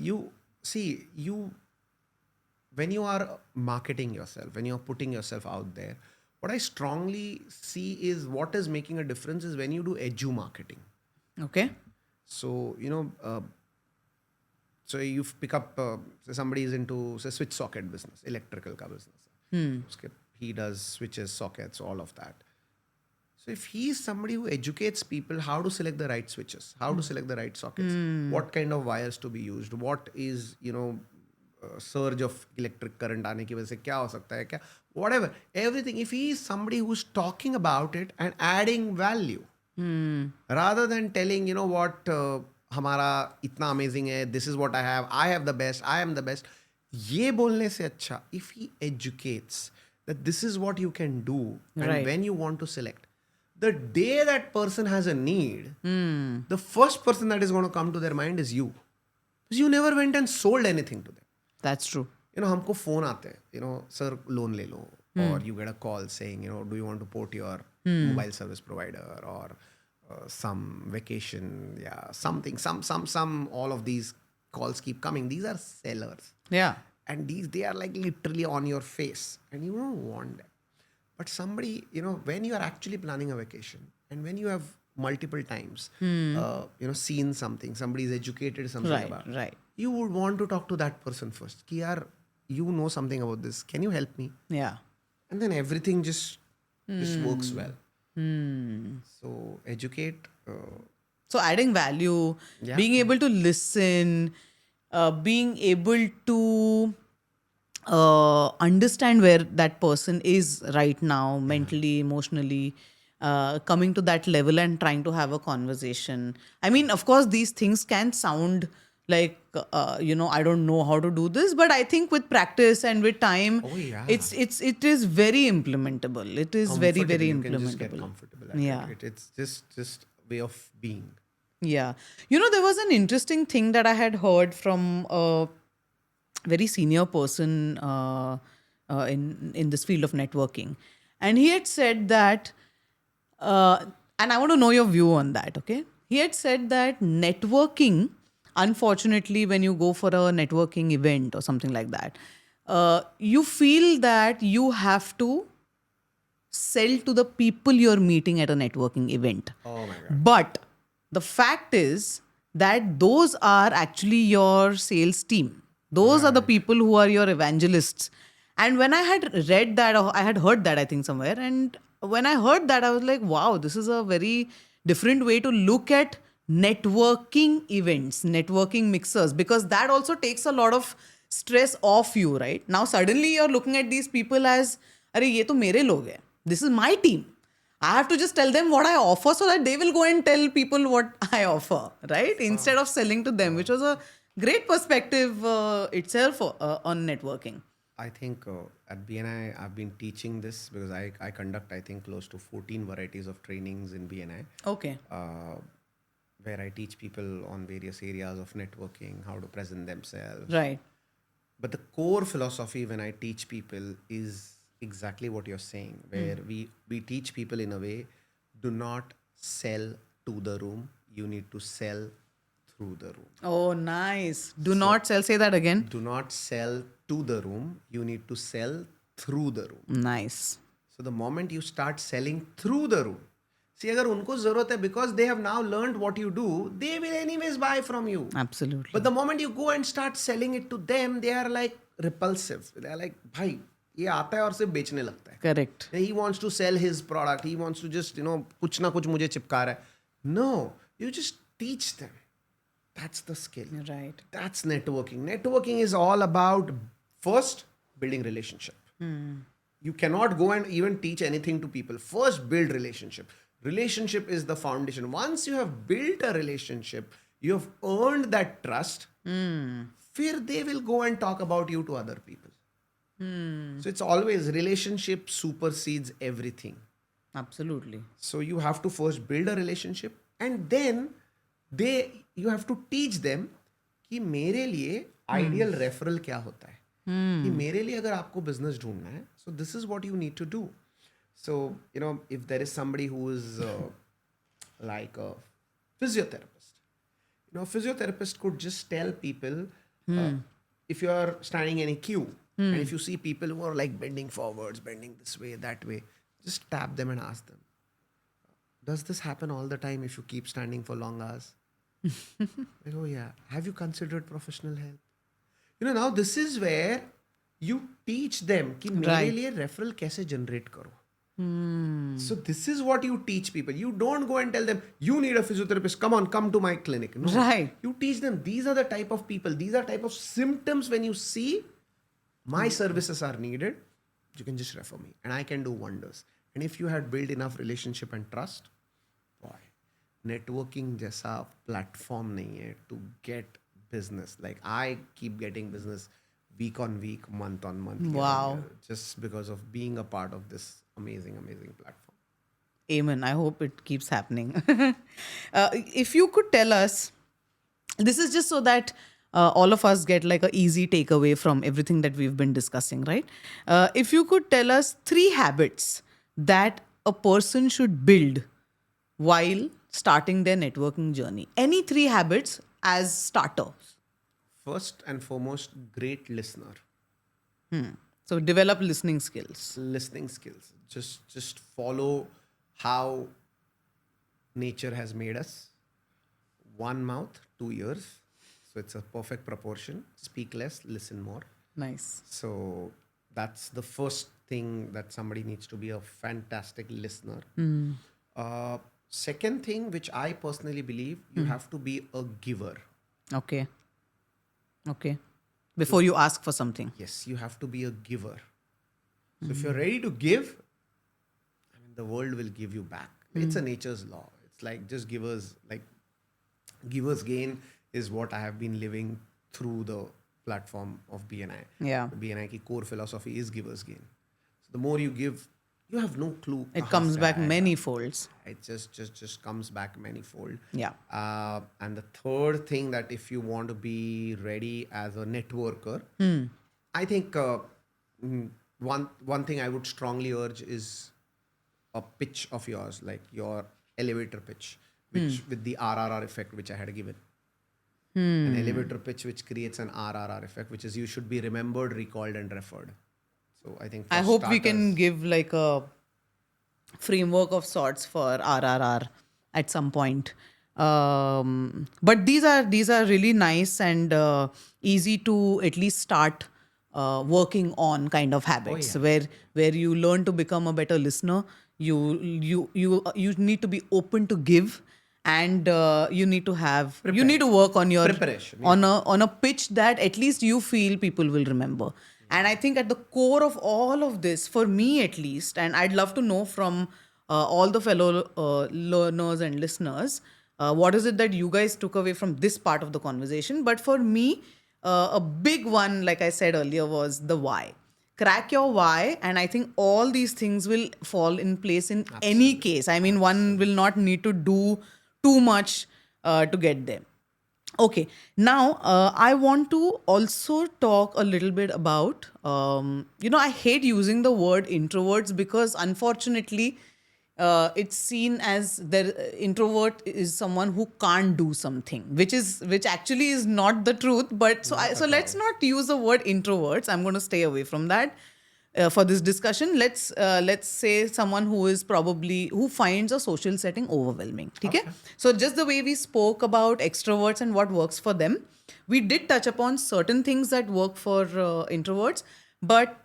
When you are marketing yourself, when you're putting yourself out there, what I strongly see is what is making a difference is when you do edu marketing. Okay. So, so you pick up, say somebody is into, say, switch socket business, electrical ka business. He does switches, sockets, all of that. So if he is somebody who educates people how to select the right switches, how to select the right sockets, what kind of wires to be used, what is, surge of electric current aane ki wajah se kya ho sakta hai, whatever, everything. If he is somebody who's talking about it and adding value, rather than telling, what, hamara itna amazing hai, this is what I have the best, I am the best. Ye bolne se acha, if he educates that this is what you can do, and Right. when you want to select, the day that person has a need, the first person that is going to come to their mind is you. Because you never went and sold anything to them. That's true. हमको phone आते हैं, sir, loan ले लो. Or you get a call saying, do you want to port your mobile service provider or some vacation, something, some, all of these calls keep coming. These are sellers. Yeah. And they are like literally on your face and you don't want them. But somebody, when you are actually planning a vacation and when you have multiple times, seen something, somebody is educated something about, Right. you would want to talk to that person first. Ki yaar, you know something about this. Can you help me? Yeah. And then everything just works well. So educate. So adding value, Yeah. being able to listen, being able to understand where that person is right now, mentally, emotionally, coming to that level and trying to have a conversation. I mean, of course, these things can sound like, I don't know how to do this, but I think with practice and with time, Oh, yeah. it is very implementable. It is very, very You can just get implementable. comfortable at Yeah. it. It's just way of being. Yeah. There was an interesting thing that I had heard from a very senior person in this field of networking. And he had said that, and I want to know your view on that, okay? He had said that networking, unfortunately, when you go for a networking event or something like that, you feel that you have to sell to the people you're meeting at a networking event. Oh my God. But the fact is that those are actually your sales team. Those are the people who are your evangelists. And when I had read that, or I had heard that, I think somewhere, and when I heard that, I was like, wow, this is a very different way to look at networking events, networking mixers, because that also takes a lot of stress off you, right? Now, suddenly you're looking at these people as, अरे ये तो मेरे लोग हैं. This is my team. I have to just tell them what I offer so that they will go and tell people what I offer, right? Instead of selling to them, which was a great perspective itself on networking. I think at BNI, I've been teaching this because I conduct, I think, close to 14 varieties of trainings in BNI, Okay. where I teach people on various areas of networking, how to present themselves. Right. But the core philosophy when I teach people is exactly what you're saying, where we teach people in a way, do not sell to the room, you need to sell through the room. Oh, nice. Do not sell. Say that again. Do not sell to the room, you need to sell through the room. Nice. So the moment you start selling through the room, see, अगर उनको जरूरत है, because they have now learned what you do, they will anyways buy from you. Absolutely. But the moment you go and start selling it to them, they are like repulsive. They are like, भाई ये आता है और सिर्फ बेचने लगता है. Correct. He wants to sell his product. He wants to just, कुछ ना कुछ मुझे चिपका रहा है. No, you just teach them. That's the skill. Right. That's networking. Networking is all about first building relationship. You cannot go and even teach anything to people. First build relationship. Relationship is the foundation. Once you have built a relationship, you have earned that trust. Fear they will go and talk about you to other people. So it's always relationship supersedes everything. Absolutely. So you have to first build a relationship and then you have to teach them कि मेरे लिए ideal referral क्या होता है. कि मेरे लिए अगर आपको business ढूंढना है, so this is what you need to do. So, if there is somebody who is like a physiotherapist, a physiotherapist could just tell people, if you are standing in a queue and if you see people who are like bending forwards, bending this way, that way, just tap them and ask them, does this happen all the time if you keep standing for long hours? Like, oh yeah. Have you considered professional help? Now this is where you teach them कि मेरे लिए referral कैसे generate करो. So this is what you teach people. You don't go and tell them, you need a physiotherapist, come to my clinic. No. Right. You teach them, these are the type of people, these are type of symptoms when you see my services are needed, you can just refer me and I can do wonders. And if you had built enough relationship and trust, boy, networking जैसा platform नहीं है to get business. Like I keep getting business week on week, month on month. year on Wow. year, just because of being a part of this amazing platform. Amen. I hope it keeps happening. If you could tell us, this is just so that all of us get like an easy takeaway from everything that we've been discussing, right? If you could tell us 3 habits that a person should build while starting their networking journey. Any 3 habits as starters. First and foremost, great listener. So develop listening skills. Listening skills. Just follow how nature has made us. One mouth, 2 ears. So it's a perfect proportion. Speak less, listen more. Nice. So that's the first thing that somebody needs to be a fantastic listener. Second thing, which I personally believe, you have to be a giver. Okay. Before you ask for something. Yes, you have to be a giver. So if you're ready to give, the world will give you back. It's a nature's law. It's like just givers gain is what I have been living through the platform of BNI. Yeah. The BNI की core philosophy is givers gain. So the more you give, you have no clue. It कहाँ comes से back आएगा. many folds. It just comes back manifold. Yeah. And the third thing, that if you want to be ready as a networker, I think one thing I would strongly urge is a pitch of yours, like your elevator pitch, which with the RRR effect, which I had given. An elevator pitch which creates an RRR effect, which is you should be remembered, recalled, and referred. So I think I hope we can give like a framework of sorts for RRR at some point. But these are really nice and easy to at least start working on kind of habits where you learn to become a better listener. You need to be open to give, and you need to work on your preparation, on a pitch that at least you feel people will remember. And I think at the core of all of this, for me at least, and I'd love to know from all the fellow learners and listeners, what is it that you guys took away from this part of the conversation? But for me, a big one, like I said earlier, was the why. crack your why, and I think all these things will fall in place in any case. I mean, one will not need to do too much to get there. Okay, now I want to also talk a little bit about, I hate using the word introverts because unfortunately, it's seen as the introvert is someone who can't do something, which actually is not the truth. But so let's not use the word introverts. I'm going to stay away from that for this discussion. Let's say someone who finds a social setting overwhelming. Okay. So just the way we spoke about extroverts and what works for them, we did touch upon certain things that work for introverts. But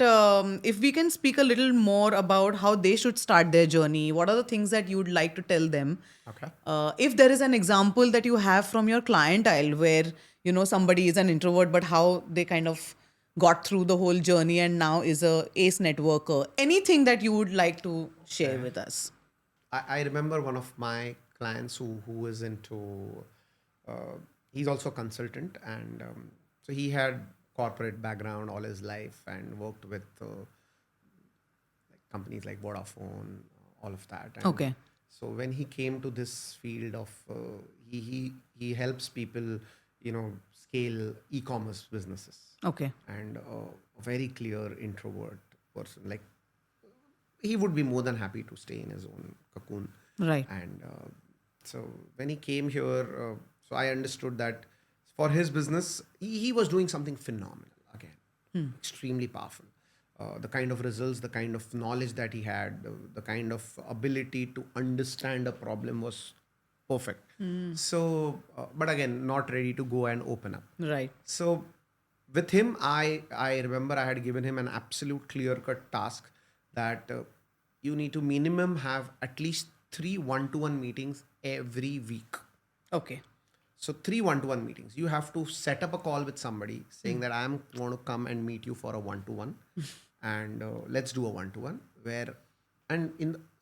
if we can speak a little more about how they should start their journey, what are the things that you would like to tell them? Okay. If there is an example that you have from your clientele where somebody is an introvert, but how they kind of got through the whole journey and now is a ace networker, anything that you would like to share with us? I remember one of my clients who is into, he's also a consultant, and so he had corporate background all his life and worked with like companies like Vodafone, all of that. And Okay. so when he came to this field of, he helps people, scale e-commerce businesses, Okay. and a very clear introvert person. Like he would be more than happy to stay in his own cocoon. Right. And so when he came here, so I understood that for his business, he was doing something phenomenal again, extremely powerful. The kind of results, the kind of knowledge that he had, the kind of ability to understand a problem was perfect. So, but again, not ready to go and open up. Right. So with him, I remember I had given him an absolute clear-cut task that you need to minimum have at least 3 one-to-one meetings every week. Okay. So 3 one-to-one meetings. You have to set up a call with somebody saying that I'm going to come and meet you for a one-to-one, and let's do a one-to-one.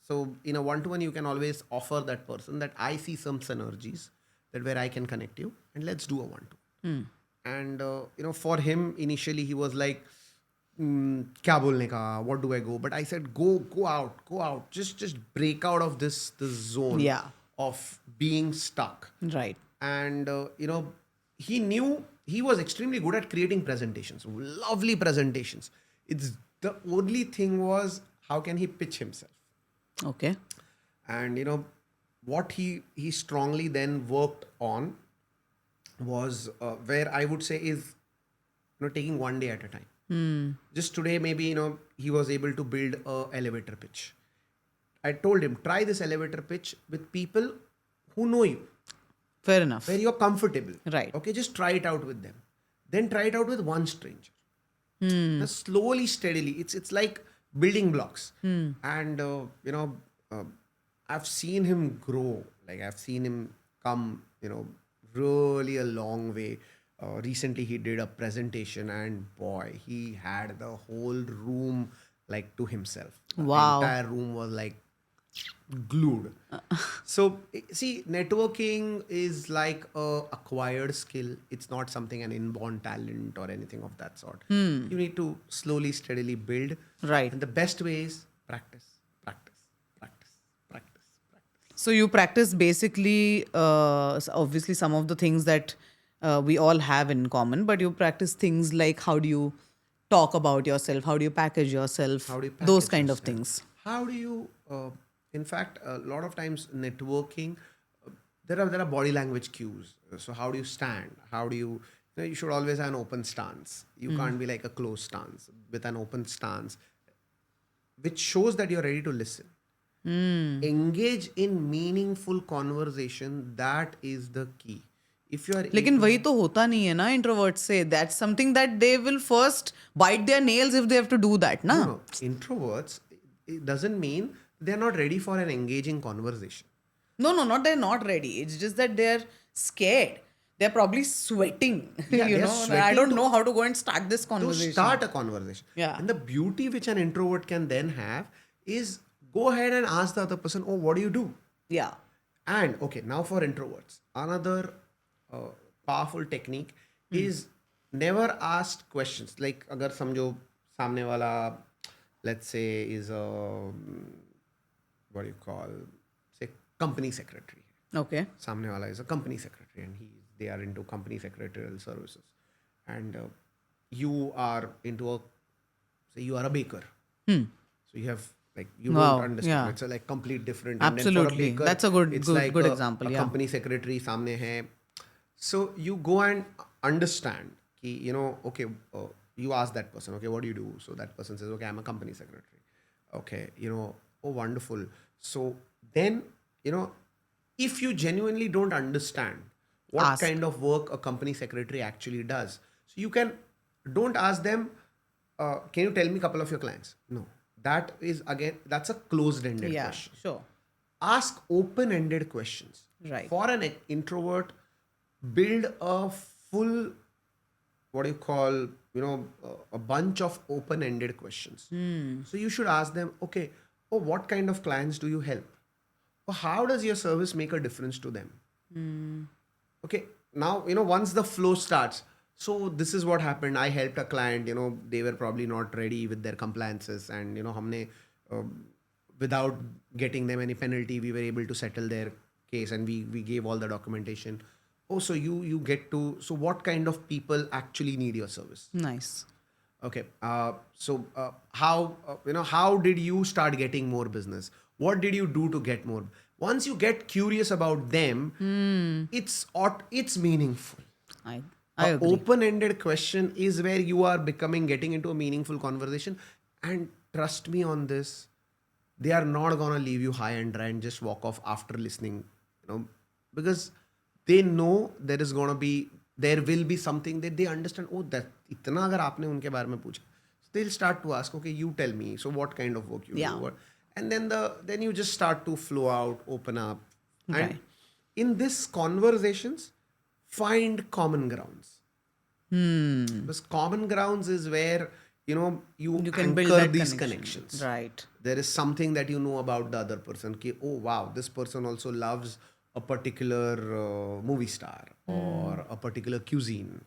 So in a one-to-one, you can always offer that person that I see some synergies that where I can connect you, and let's do a one-to-one. And for him initially he was like, kya bolne ka, what do I go? But I said, go out, just break out of this zone Yeah. of being stuck. Right. And he knew he was extremely good at creating presentations, lovely presentations. It's the only thing was how can he pitch himself. Okay. And what he strongly then worked on was where I would say is taking one day at a time. Just today maybe he was able to build a elevator pitch. I told him, try this elevator pitch with people who know you, Fair enough. where you're comfortable. Right. Okay, just try it out with them. Then try it out with one stranger. Just slowly, steadily. It's like building blocks. And I've seen him grow. Like I've seen him come, really a long way. Recently he did a presentation, and boy, he had the whole room like to himself. Wow. The entire room was like glued. So see, networking is like a acquired skill. It's not something an inborn talent or anything of that sort. You need to slowly, steadily build. Right. And the best way is practice, practice, practice, practice, practice. So you practice basically, obviously, some of the things that we all have in common, but you practice things like how do you talk about yourself, how do you package yourself, How do you those package kind of yourself? things. How do you, in fact, a lot of times networking, there are body language cues. So how do you stand? How do you should always have an open stance. You can't be like a closed stance. With an open stance, which shows that you're ready to listen. Engage in meaningful conversation. That is the key. If you are लेकिन वही तो होता नहीं है ना introvert से. That's something that they will first bite their nails if they have to do that, na? no, introverts, it doesn't mean they're not ready for an engaging conversation. No, not they're not ready. It's just that they're scared. They're probably sweating. Yeah, you they're know, I sweating don't to- know how to go and start this To conversation. start a conversation. Yeah. And the beauty which an introvert can then have is go ahead and ask the other person, oh, what do you do? Yeah. And okay, now for introverts, another powerful technique is never ask questions. Like, agar samjho सामने वाला, let's say, is a what do you call, say, company secretary. Okay. Samne wala is a company secretary, and they are into company secretarial services, and you are into a, say you are a baker, so you have, like, you don't Wow. understand, Yeah. it's a like complete different, and then for a Absolutely. baker That's a good, it's good, like good example. a Yeah. company secretary samne hai. So you go and understand ki, okay, you ask that person, okay, what do you do? So that person says, okay, I'm a company secretary. Okay, oh, wonderful. So then, if you genuinely don't understand what Ask. kind of work a company secretary actually does, so you don't ask them, can you tell me a couple of your clients? No, that is, again, that's a closed ended Yeah. question. Sure. Ask open ended questions. Right. For an introvert, build a full, what do you call, a bunch of open ended questions. So you should ask them, okay, oh, what kind of clients do you help? Or how does your service make a difference to them? Okay, now, once the flow starts, so this is what happened. I helped a client, they were probably not ready with their compliances, and, humne, without getting them any penalty, we were able to settle their case, and we gave all the documentation. Oh, so you get to, so what kind of people actually need your service? Nice. Okay. How did you start getting more business? What did you do to get more? Once you get curious about them, it's meaningful. I A agree. open-ended question is where you are getting into a meaningful conversation. And trust me on this, they are not gonna leave you high and dry and just walk off after listening, because they know there will be something that they understand. Oh, that itna agar aapne unke bare mein pucha, so they'll start to ask, okay, you tell me, so what kind of work you do, Yeah. what, and then you just start to flow out, open up, and Right. in this conversations, find common grounds. Because common grounds is where you You can build anchor that these connection. connections. Right. There is something that you know about the other person. Ki, oh wow, this person also loves a particular movie star or a particular cuisine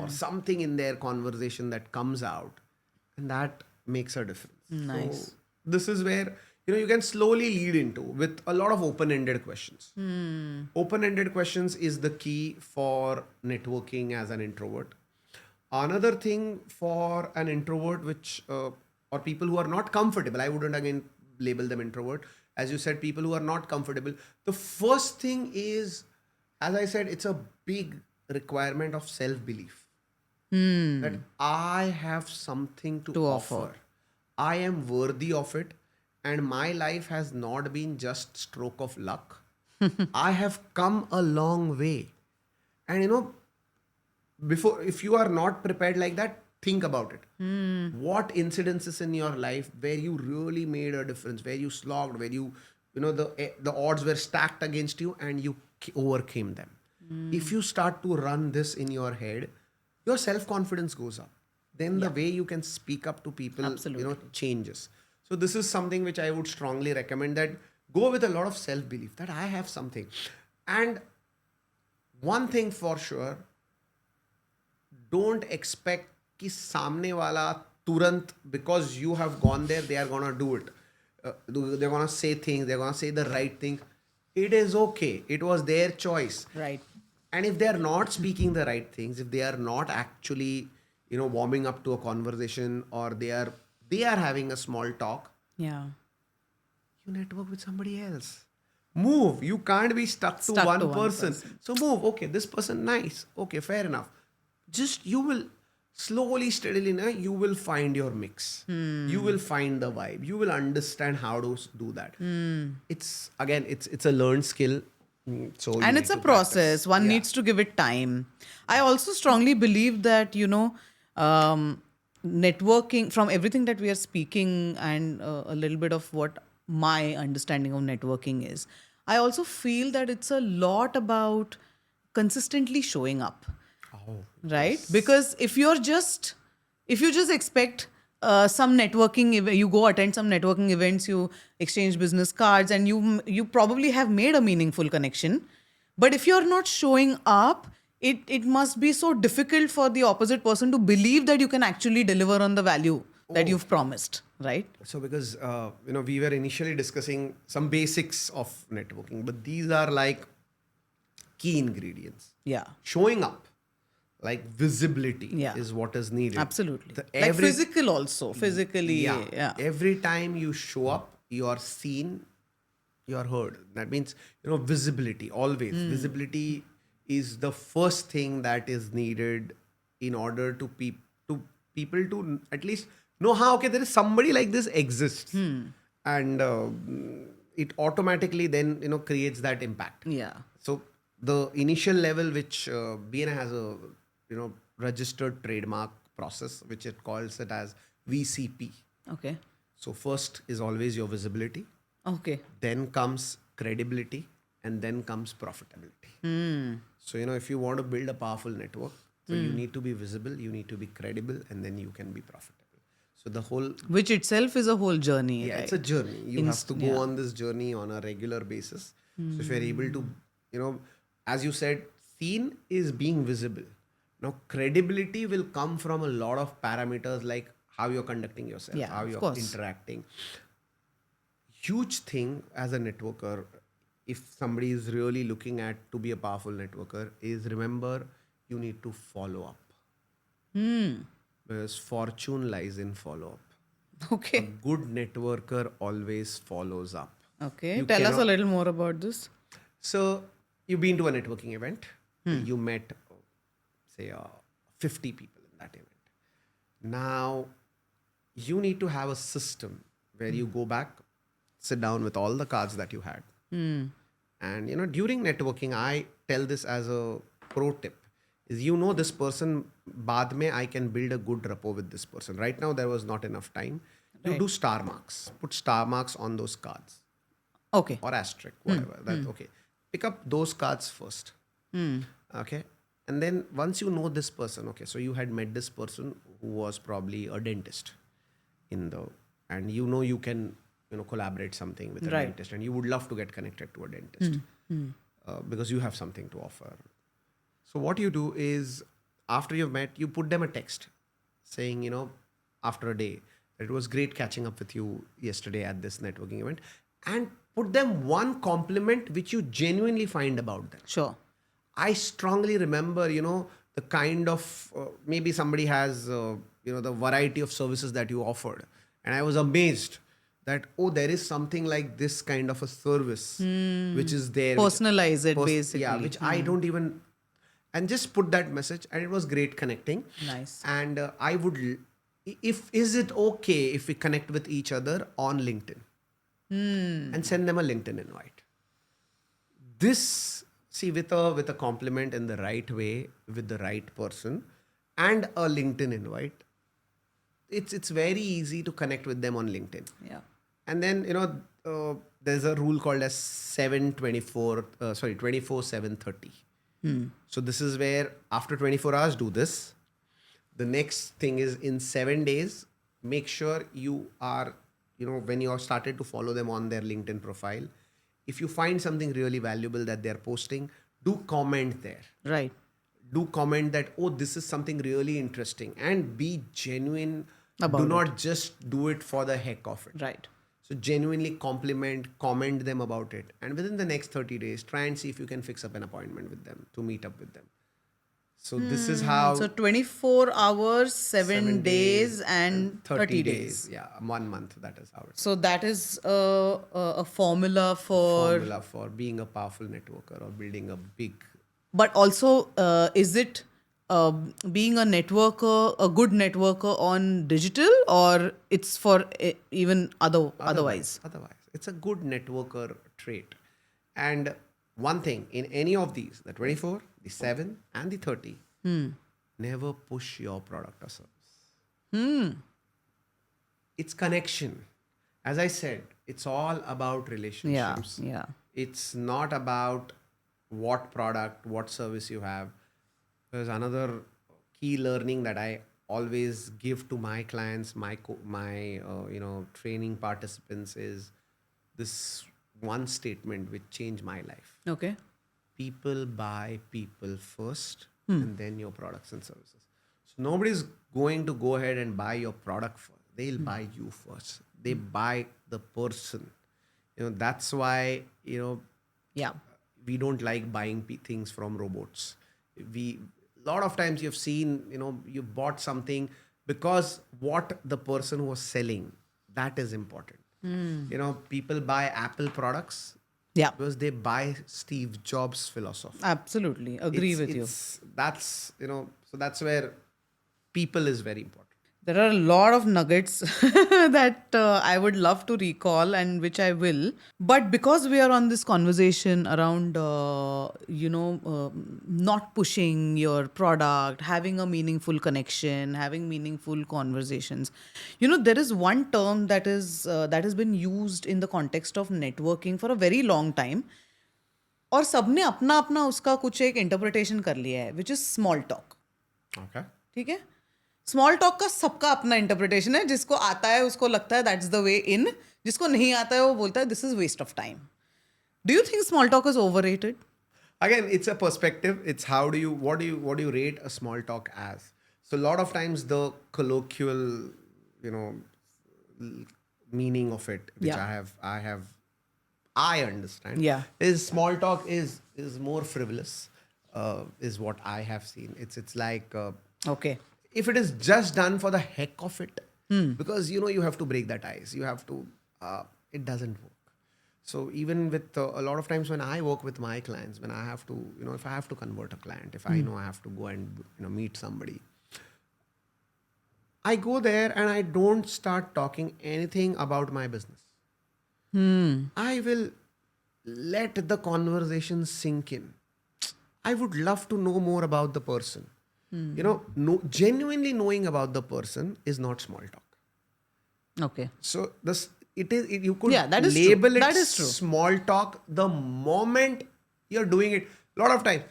or something in their conversation that comes out, and that makes a difference. So Nice. this is where you can slowly lead into with a lot of open-ended questions. Open-ended questions is the key for networking as an introvert. Another thing for an introvert, which or people who are not comfortable, I wouldn't again label them introvert. As you said, people who are not comfortable. The first thing is, as I said, it's a big requirement of self belief that I have something to To offer. offer. I am worthy of it, and my life has not been just stroke of luck. I have come a long way, and before, if you are not prepared like that, think about it. What incidences in your life where you really made a difference, where you slogged, where the odds were stacked against you and you overcame them. If you start to run this in your head, your self confidence goes up, then the Yeah. way you can speak up to people Absolutely. changes. So this is something which I would strongly recommend, that go with a lot of self belief that I have something. And one thing for sure, don't expect कि सामने वाला तुरंत, because you have gone there, they are gonna do it. They're gonna say things, they're gonna say the right thing. It is okay, it was their choice. Right. And if they are not speaking the right things, if they are not actually warming up to a conversation, or they are having a small talk, Yeah. you network with somebody else. Move. You can't be stuck to Stuck to one one person. person. So move. Okay, this person nice. Okay, fair enough. Just you will slowly, steadily, you will find your mix. You will find the vibe. You will understand how to do that. It's again, it's a learned skill. So you And need it's a to practice. process. One Yeah. needs to give it time. I also strongly believe that, networking, from everything that we are speaking and a little bit of what my understanding of networking is, I also feel that it's a lot about consistently showing up, Oh, right? yes. Because if you just expect some you go attend some networking events, you exchange business cards, and you probably have made a meaningful connection, but if you're not showing up, it must be so difficult for the opposite person to believe that you can actually deliver on the value that you've promised, right? So because we were initially discussing some basics of networking, but these are like key ingredients. Yeah. Showing up, like visibility, Yeah. is what is needed. Absolutely. The Like every physical also. Physically, yeah. Every time you show up, you are seen, you are heard. That means visibility. Always visibility is the first thing that is needed in order to people to at least know how okay there is somebody like this exists, and it automatically then creates that impact. Yeah. So the initial level, which BNI has a registered trademark process, which it calls it as VCP. Okay. So first is always your visibility, Okay. then comes credibility, and then comes profitability. So if you want to build a powerful network, so you need to be visible, you need to be credible, and then you can be profitable. So the whole Which itself is a whole journey, right? it's a journey. You have to go on this journey on a regular basis. So if you're able to, as you said, seen is being visible. Now, credibility will come from a lot of parameters like how you're conducting yourself, Yeah, how of you're course. interacting. Huge thing as a networker, if somebody is really looking at to be a powerful networker, is remember you need to follow up. Because fortune lies in follow up. A Okay. good networker always follows up. Okay. You Tell us a cannot- little more about this. So you've been to a networking event. You met, say, 50 people in that event. Now you need to have a system where you go back, sit down with all the cards that you had. And during networking, I tell this as a pro tip: is this person, baad mein I can build a good rapport with this person. Right now there was not enough time. You Right. do star marks. Put star marks on those cards Okay. or asterisk, whatever. That okay. Pick up those cards first. Okay. And then once you know this person, okay, so you had met this person who was probably a dentist and you can collaborate something with a Right. dentist, and you would love to get connected to a dentist because you have something to offer. So what you do is, after you've met, you put them a text saying, after a day, it was great catching up with you yesterday at this networking event, and put them one compliment which you genuinely find about them. Sure. I strongly remember, the kind of maybe somebody has, the variety of services that you offered. And I was amazed that, there is something like this kind of a service which is there. Personalize it, basically. Yeah, which I don't even, and just put that message. And it was great connecting. Nice. And I would, is it okay if we connect with each other on LinkedIn? And send them a LinkedIn invite. This, see, with a compliment in the right way, with the right person, and a LinkedIn invite, it's very easy to connect with them on LinkedIn. Yeah. And then there's a rule called as 24/7/30. So this is where after 24 hours do this. The next thing is in 7 days, make sure you are, when you are started to follow them on their LinkedIn profile, if you find something really valuable that they're posting, do comment there. Right. Do comment that, this is something really interesting, and be genuine. About do not just do it for the heck of it. Right. So genuinely comment them about it. And within the next 30 days, try and see if you can fix up an appointment with them to meet up with them. So this is how So 24 hours, 7 7 days, and 30 days. Yeah, 1 month. That is how it's So that is a formula for. formula for being a powerful networker or building a big. But also, is it being a networker, a good networker on digital, or it's for even otherwise? Otherwise, it's a good networker trait. And one thing in any of these, the 24, the 7, and the 30, never push your product or service. It's connection. As I said, it's all about relationships. Yeah. It's not about what product, what service you have. There's another key learning that I always give to my clients, my training participants, is this one statement which changed my life. Okay. People buy people first, and then your products and services. So nobody's going to go ahead and buy your product first. they'll buy you first. They buy the person. That's why, Yeah. we don't like buying things from robots. We lot of times you've seen, you bought something because what the person was selling, that is important. People buy Apple products Yeah. because they buy Steve Jobs' philosophy. Absolutely. Agree with you. That's so that's where people is very important. There are a lot of nuggets that I would love to recall and which I will. But because we are on this conversation around, not pushing your product, having a meaningful connection, having meaningful conversations, there is one term that has been used in the context of networking for a very long time. और सबने अपना अपना उसका कुछ एक interpretation कर लिया है which is small talk. Okay. ठीक है. स्मॉल टॉक का सबका अपना इंटरप्रिटेशन है. जिसको आता है उसको लगता है दैट्स द वे इन. जिसको नहीं आता है वो बोलता है this is waste of time. Do you think small talk is overrated? Again, it's a perspective. It's what do you rate a small talk as? So a lot of times the colloquial, you know, meaning of it, which Yeah. I understand. Yeah. Is small talk is more frivolous, is what I have seen. It's like Okay. if it is just done for the heck of it, because you have to break that ice. You have to. It doesn't work. So even with a lot of times when I work with my clients, when I have to, if I have to convert a client, if I know I have to go and meet somebody, I go there and I don't start talking anything about my business. I will let the conversation sink in. I would love to know more about the person. Genuinely knowing about the person is not small talk. Okay. So you could Yeah, that is true. label it That is true. small talk the moment you're doing it. A lot of time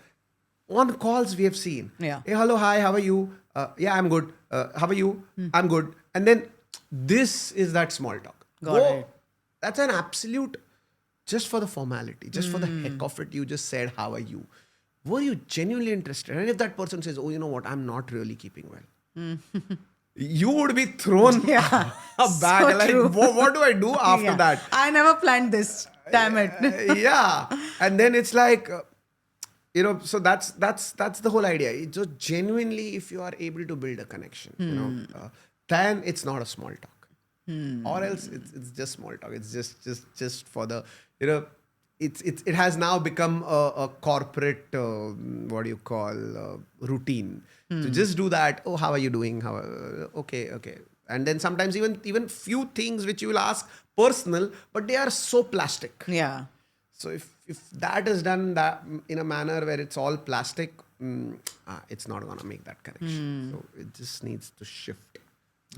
on calls we have seen. Yeah. Hey, hello, hi, how are you? Yeah, I'm good. How are you? I'm good. And then this is that small talk. Got it. That's an absolute, just for the formality, just for the heck of it. You just said, how are you? Were you genuinely interested? And if that person says, oh, you know what, I'm not really keeping well. You would be thrown back. So Like, true. what do I do after Yeah. that? I never planned this. Damn it. Yeah. And then it's like, so that's the whole idea. It's just genuinely, if you are able to build a connection, then it's not a small talk. Or else it's just small talk. It's just for the, it has now become a corporate, what do you call, routine. To just do that. Oh, how are you doing? Okay. And then sometimes even few things which you will ask personal, but they are so plastic. Yeah. So if that is done that in a manner where it's all plastic, it's not gonna make that connection. So it just needs to shift.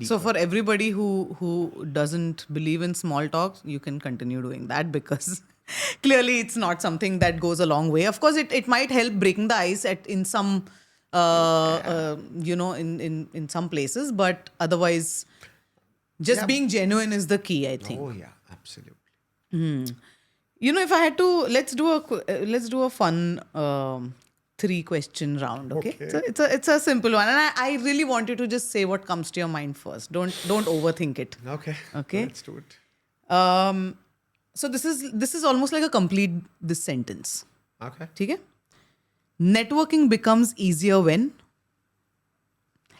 So for everybody who doesn't believe in small talks, you can continue doing that because clearly it's not something that goes a long way. Of course, it might help breaking the ice in some in some places, but otherwise, just being genuine is the key, I think. Oh yeah, absolutely. If I had to, let's do a fun 3-question round. Okay. So it's a simple one, and I really want you to just say what comes to your mind first. Don't overthink it. Okay. Okay. Let's do it. So this is almost like a complete this sentence. Okay. ठीक है? Networking becomes easier when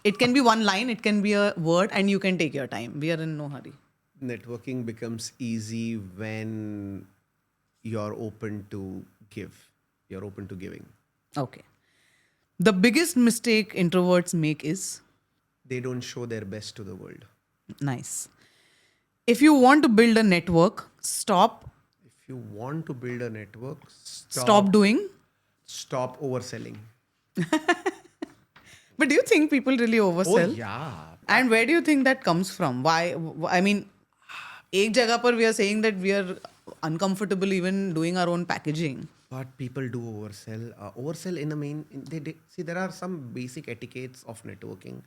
it can be one line, it can be a word, and you can take your time. We are in no hurry. Networking becomes easy when you're open to give. You're open to giving. Okay. The biggest mistake introverts make is They don't show their best to the world. nice. If you want to build a network, stop If you want to build a network, doing. Stop overselling. But do you think people really oversell? Oh yeah. And where do you think that comes from? Why? I mean, एक जगह पर we are saying that we are uncomfortable even doing our own packaging. But people do oversell. Oversell in a main. See, there are some basic etiquettes of networking,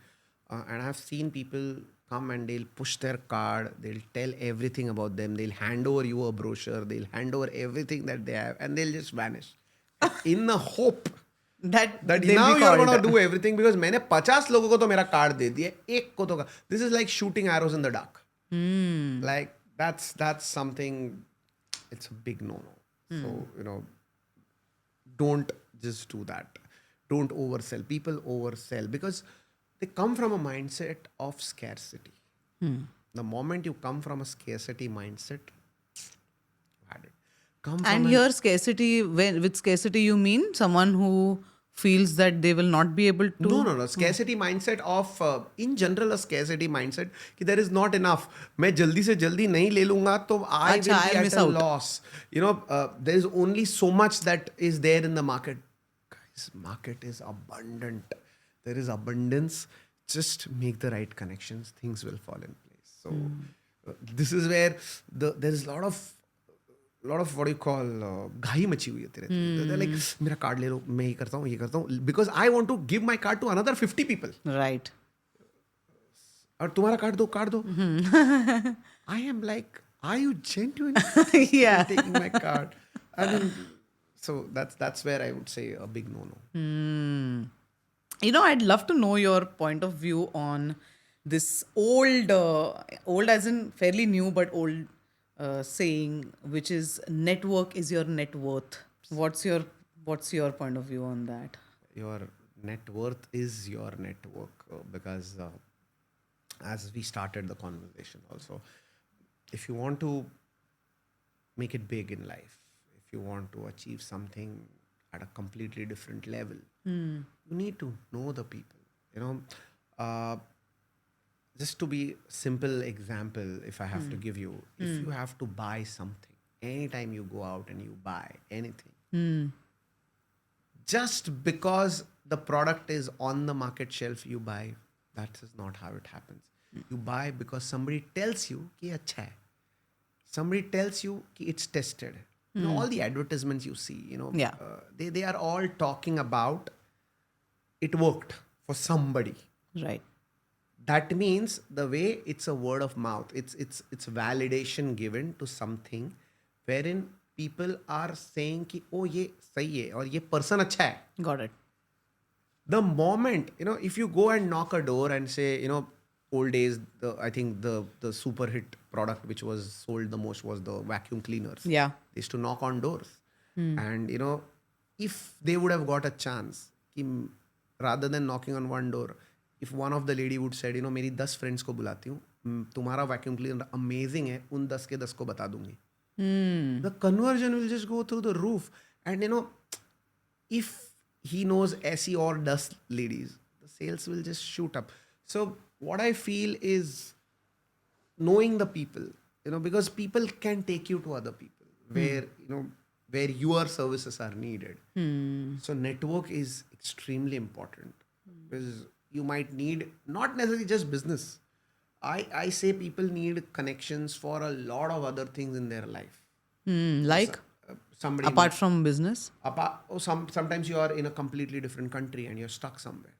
and I've seen people come and they'll push their card. They'll tell everything about them. They'll hand over you a brochure. They'll hand over everything that they have, and they'll just vanish in the hope that that they'll now be you're called. going to do everything because मैंने 50 लोगों को तो मेरा card दे दिया, एक को तो this is like shooting arrows in the dark. Like that's something, it's a big no-no. So, don't just do that. Don't oversell. People oversell because they come from a mindset of scarcity. The moment you come from a scarcity mindset, you had it. Come from And here scarcity, with scarcity you mean someone who feels that they will not be able to. no. Scarcity mindset of in general a scarcity mindset कि there is not enough. मैं जल्दी से जल्दी नहीं ले लूँगा तो I अच्छा, will be I'll at miss a out. loss. There is only so much that is there in the market. Guys, market is abundant. There is abundance. Just make the right connections. Things will fall in place. So this is where there is a lot of what you call घाई मची हुई होती रहती है. They're like मेरा card ले लो, मैं ये करता हूँ because I want to give my card to another 50 people. Right. और तुम्हारा कार्ड दो. I am like, are you genuine? Yeah. Taking my card. I mean, so that's where I would say a big no-no. I'd love to know your point of view on this old as in fairly new but old saying, which is network is your net worth. What's your point of view on that? Your net worth is your network because as we started the conversation also, if you want to make it big in life, if you want to achieve something at a completely different level, you need to know the people. Just to be simple example, if I have to give you, if you have to buy something, anytime you go out and you buy anything, just because the product is on the market shelf, you buy. That is not how it happens. You buy because somebody tells you कि अच्छा है. Somebody tells you कि it's tested. All the advertisements you see, Yeah. They are all talking about it worked for somebody. Right. That means the way it's a word of mouth, it's validation given to something wherein people are saying कि oh ये सही है और ये person अच्छा है. Got it. The moment, if you go and knock a door and say, old days, I think the super hit product which was sold the most was the vacuum cleaners. Yeah. They used to knock on doors. And, if they would have got a chance, rather than knocking on one door, if one of the lady would said, मेरी 10 friends को बुलाती हूँ, तुम्हारा vacuum cleaner amazing है, उन 10 के 10 को बता दूंगी. The conversion will just go through the roof. And, if he knows SE or 10 ladies, the sales will just shoot up. So what I feel is knowing the people, because people can take you to other people where, where your services are needed. So network is extremely important because you might need not necessarily just business. I say people need connections for a lot of other things in their life. Like Somebody apart from business? Sometimes you are in a completely different country and you're stuck somewhere.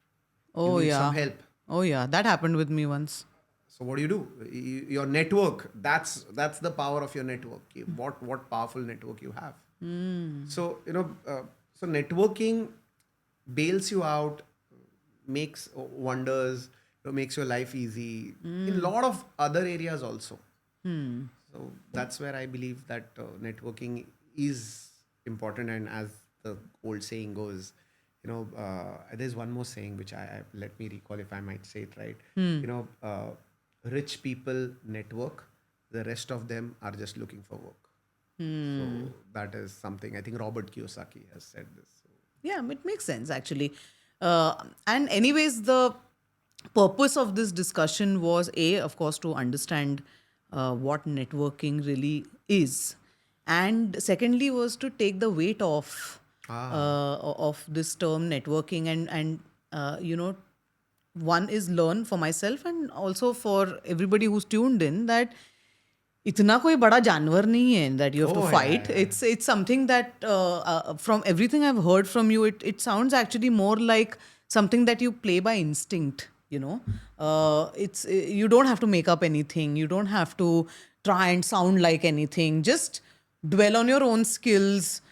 Oh, you need yeah. some help. Oh, yeah. That happened with me once. So what do? Your network, that's the power of your network. What powerful network you have. So, so networking bails you out, makes wonders, makes your life easy in a lot of other areas also. So that's where I believe that networking is important. And as the old saying goes, there's one more saying which I let me recall if I might say it right. Rich people network, the rest of them are just looking for work. So that is something I think Robert Kiyosaki has said this. So. Yeah, it makes sense actually. And anyways, the purpose of this discussion was of course, to understand what networking really is, and secondly was to take the weight off of this term networking, and one is learn for myself and also for everybody who's tuned in that इतना कोई बड़ा जानवर नहीं है that you have to fight. It's something that from everything I've heard from you, it sounds actually more like something that you play by instinct. It's you don't have to make up anything. You don't have to try and sound like anything. Just dwell on your own skills.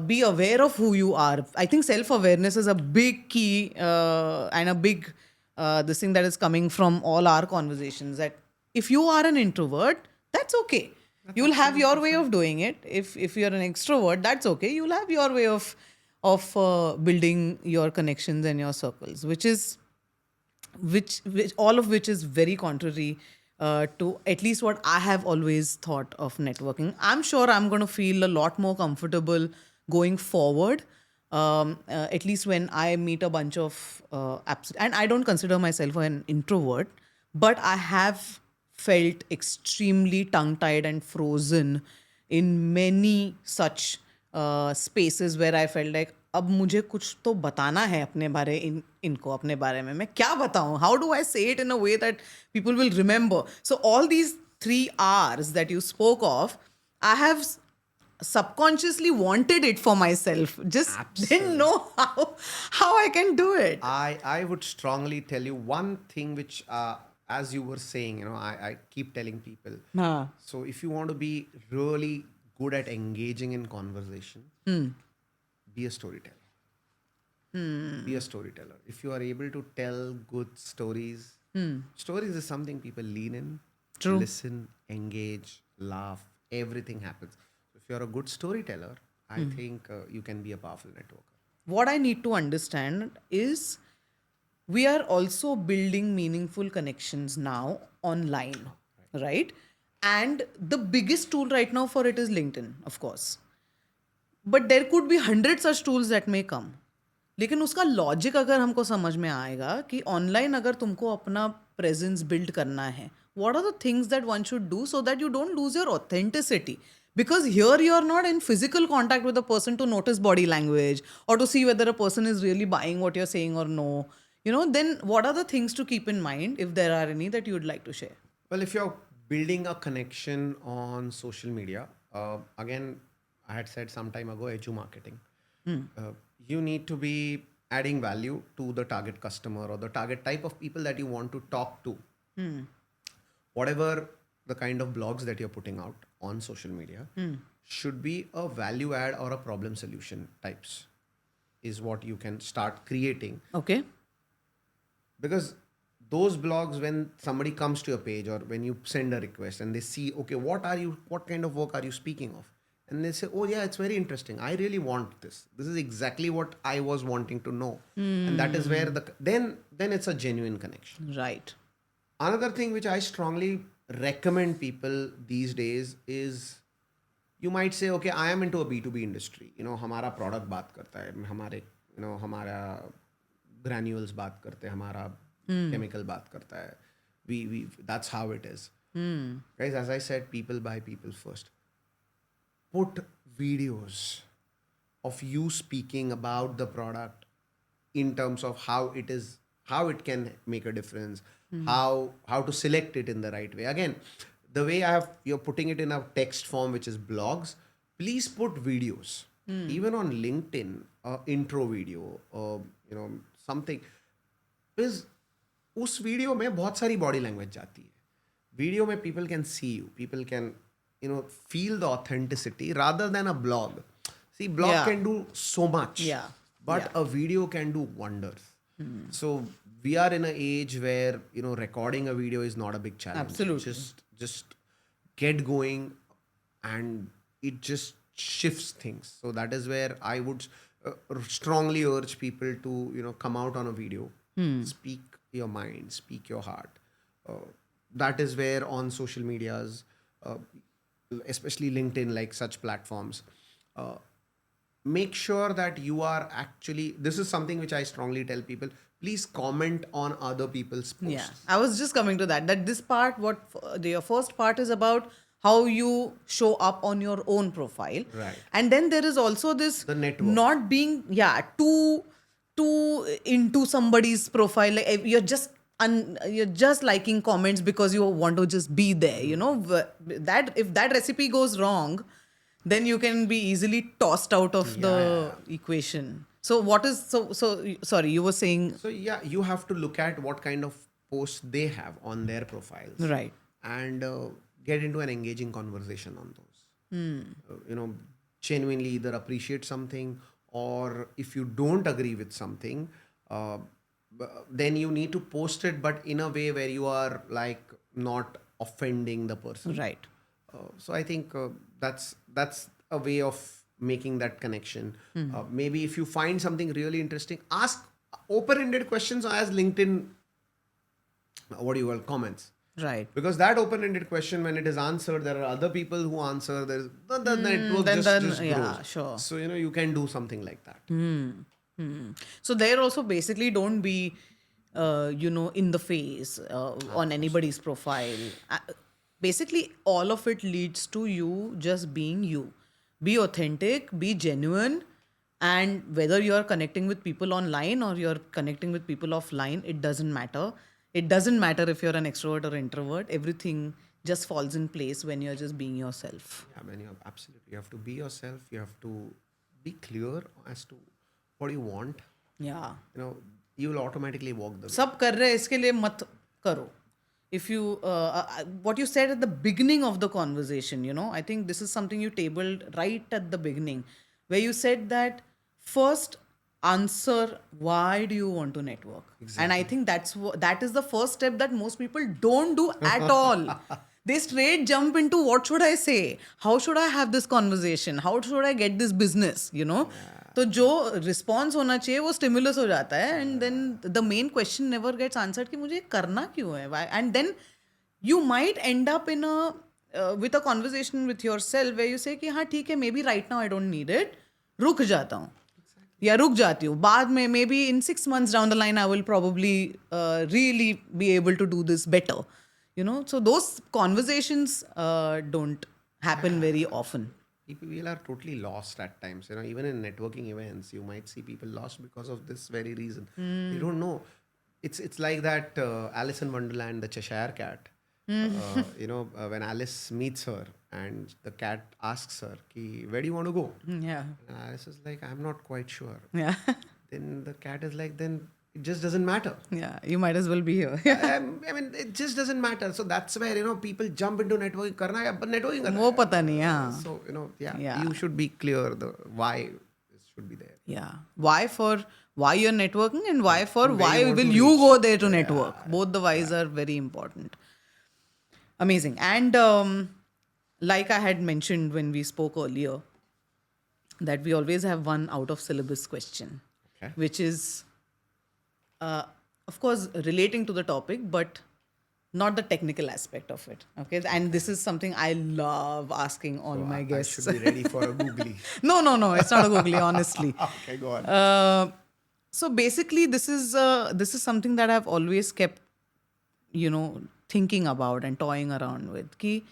be aware of who you are. I think self-awareness is a big key and a big this thing that is coming from all our conversations. That if you are an introvert, that's okay. You'll have your way of doing it. If you're an extrovert, that's okay. You'll have your way of building your connections and your circles, which all of which is very contrary to at least what I have always thought of networking. I'm sure I'm going to feel a lot more comfortable going forward. At least when I meet a bunch of and I don't consider myself an introvert, but I have felt extremely tongue tied and frozen in many such spaces where I felt like अब मुझे कुछ तो बताना है अपने बारे इनको अपने बारे में मैं क्या बताऊं how do I say it in a way that people will remember. So all these 3 R's that you spoke of, I have subconsciously wanted it for myself, just didn't know how I can do it. I would strongly tell you one thing which, as you were saying, I keep telling people. हाँ. So if you want to be really good at engaging in conversation, be a storyteller. Be a storyteller. If you are able to tell good stories, stories is something people lean in, True. listen, engage, laugh, everything happens. If you're a good storyteller, I think you can be a powerful networker. What I need to understand is we are also building meaningful connections now online, right? And the biggest tool right now for it is LinkedIn, of course. But there could be 100 such tools that may come. लेकिन उसका logic अगर हमको समझ में आएगा कि online अगर तुमको अपना प्रेजेंस बिल्ड करना है, what are the things that one should do so that you don't lose your authenticity? Because here you are not in physical contact with a person to notice body language or to see whether a person is really buying what you're saying or no. Then what are the things to keep in mind, if there are any, that you would like to share? Well, if you're building a connection on social media, again, I had said some time ago, edu marketing. You need to be adding value to the target customer or the target type of people that you want to talk to. Whatever the kind of blogs that you're putting out on social media should be a value add or a problem solution types is what you can start creating. Okay. Because those blogs, when somebody comes to your page or when you send a request and they see, okay, what kind of work are you speaking of? And they say, oh yeah, it's very interesting. I really want this. This is exactly what I was wanting to know. And that is where then it's a genuine connection. Right. Another thing which I strongly recommend people these days is, you might say, okay, I am into a B2B industry. हमारा product बात करता है, हमारा granules बात करते हैं, हमारा chemical बात करता है. We that's how it is. Guys, as I said, people buy people first. Put videos of you speaking about the product in terms of how it can make a difference, how to select it in the right way. Again, the way you're putting it in a text form, which is blogs, please put videos. Even on LinkedIn, intro video, something. Because उस video में बहुत सारी body language जाती है. Video में people can see you, people can feel the authenticity rather than a blog. See, blog can do so much, but a video can do wonders. So we are in an age where recording a video is not a big challenge. Absolutely. Just get going, and it just shifts things. So that is where I would strongly urge people to come out on a video, speak your mind, speak your heart. That is where on social medias, especially LinkedIn, like such platforms, make sure that you are actually, this is something which I strongly tell people, please comment on other people's posts. Yeah, I was just coming to that this part, your first part is about how you show up on your own profile. Right. And then there is also this The network. not being, too into somebody's profile. Like you're just liking comments because you want to just be there, that if that recipe goes wrong, then you can be easily tossed out of the equation. So what is, so sorry, you were saying. So yeah, you have to look at what kind of posts they have on their profiles. Right. And get into an engaging conversation on those. genuinely either appreciate something, or if you don't agree with something, uh, then you need to post it, but in a way where you are like not offending the person. Right. So I think that's a way of making that connection. Maybe if you find something really interesting, ask open-ended questions as LinkedIn, what do you call, comments. Right. Because that open-ended question, when it is answered, there are other people who answer. There's the network just Yeah, grows. sure. So you can do something like that. So there also basically don't be, in the face on anybody's profile. Basically, all of it leads to you just being you. Be authentic, be genuine, and whether you're connecting with people online or you're connecting with people offline, it doesn't matter. It doesn't matter if you're an extrovert or introvert. Everything just falls in place when you're just being yourself. Yeah, man, you have to be yourself. You have to be clear as to what you want. Yeah. You will automatically walk the way. सब कर रहे हैं इसके लिए मत करो. If you what you said at the beginning of the conversation, I think this is something you tabled right at the beginning, where you said that first answer why do you want to network. And I think that is the first step that most people don't do at all. They straight jump into what should I say, how should I have this conversation, how should I get this business. तो जो response होना चाहिए वो stimulus हो जाता है, and then the main question never gets answered कि मुझे करना क्यों है, and then you might end up in with a conversation with yourself way you say कि हाँ ठीक है, maybe right now I don't need it, रुक जाता हूँ या रुक जाती हूँ, बाद में maybe in 6 months down the line I will probably really be able to do this better. So those conversations don't happen very often. People are totally lost at times. Even in networking events, you might see people lost because of this very reason. They don't know. It's like that Alice in Wonderland, the Cheshire Cat. When Alice meets her and the cat asks her, where do you want to go? Yeah. And Alice is like, I'm not quite sure. Yeah. Then the cat is like, then it just doesn't matter. Yeah, you might as well be here. I mean, it just doesn't matter. So that's where, people jump into networking. Karna hai, but networking karna वो hai. पता नहीं, हाँ. So, Yeah. you should be clear the why it should be there. Yeah. Why you're networking, and why Where why you want will to you reach. go there to network. Both the whys are very important. Amazing. And like I had mentioned when we spoke earlier, that we always have one out of syllabus question, Okay. which is, of course, relating to the topic, but not the technical aspect of it. Okay. And this is something I love asking all So my I guests. should be ready for a googly. No, it's not a googly, honestly. Okay, go on. So basically, this is something that I've always kept, thinking about and toying around with. कि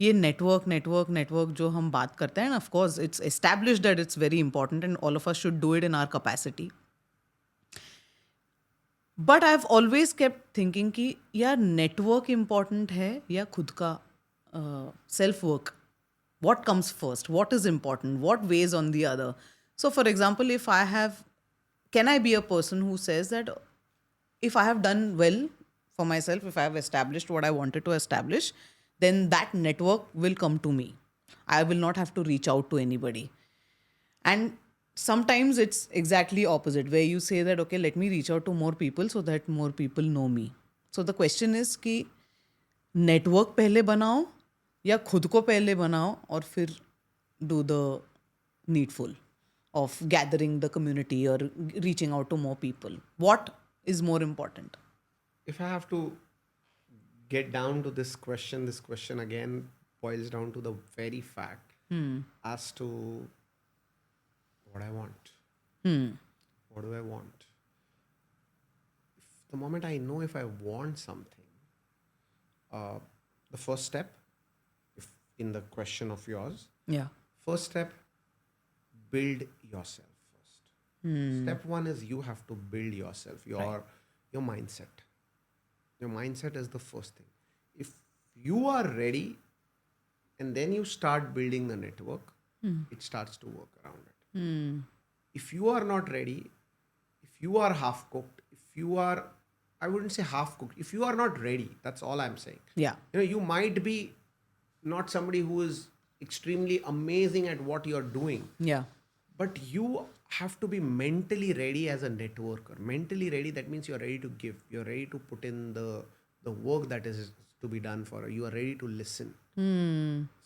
ये network जो हम बात करते हैं, and of course, it's established that it's very important, and all of us should do it in our capacity. But I've always kept thinking कि यार network important है या खुद का self work. What comes first? What is important? What weighs on the other? So, for example, can I be a person who says that if I have done well for myself, if I have established what I wanted to establish, then that network will come to me. I will not have to reach out to anybody. And sometimes it's exactly opposite, where you say that, okay, let me reach out to more people so that more people know me. So the question is कि network पहले बनाओ या खुद को पहले बनाओ और फिर do the needful of gathering the community or reaching out to more people. What is more important? If I have to get down to this question again boils down to the very fact as to what I want. What do I want? The moment I know if I want something, the first step, if in the question of yours, Yeah. first step, build yourself first. Step one is you have to build yourself, your mindset. Your mindset is the first thing. If you are ready and then you start building the network, it starts to work around it. If you are not ready, if you are half cooked, I wouldn't say half cooked, if you are not ready, that's all I'm saying. Yeah. You might be not somebody who is extremely amazing at what you're doing. Yeah. But you have to be mentally ready as a networker. Mentally ready, that means you're ready to give. You're ready to put in the work that is to be done for you. You are ready to listen.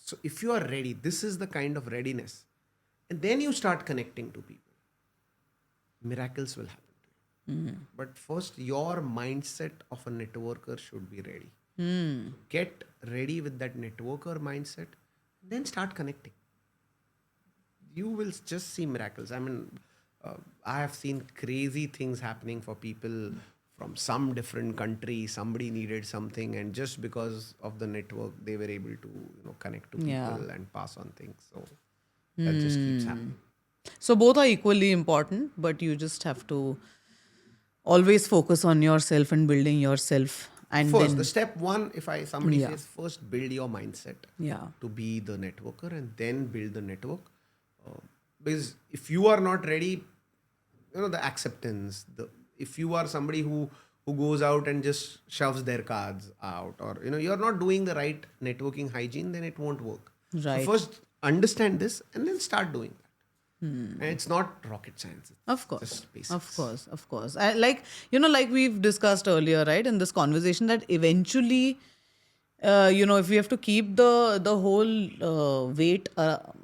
So if you are ready, this is the kind of readiness. And then you start connecting to people. Miracles will happen to you. But first, your mindset of a networker should be ready. Get ready with that networker mindset, then start connecting. You will just see miracles. I mean, I have seen crazy things happening for people from some different country. Somebody needed something, and just because of the network, they were able to connect to people Yeah. and pass on things. So that just keeps happening. So both are equally important, but you just have to always focus on yourself and building yourself. And First, then, the step one, if somebody Yeah. says, first build your mindset yeah. to be the networker, and then build the network. Because if you are not ready, the acceptance, if you are somebody who goes out and just shoves their cards out, or you're not doing the right networking hygiene, then it won't work. So Right. first understand this and then start doing that. And it's not rocket science. It's Of course. just basics. Of course. Like we've discussed earlier, right, in this conversation, that eventually, if we have to keep the whole weight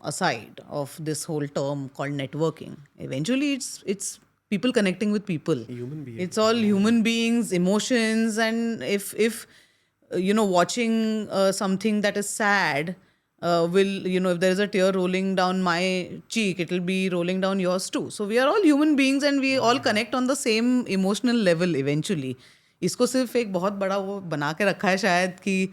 aside of this whole term called networking, eventually it's people connecting with people. Human being. It's all human beings, emotions, and if watching something that is sad will, if there is a tear rolling down my cheek, it will be rolling down yours too. So we are all human beings and we all connect on the same emotional level eventually. इसको सिर्फ एक बहुत बड़ा वो बना के रखा है शायद कि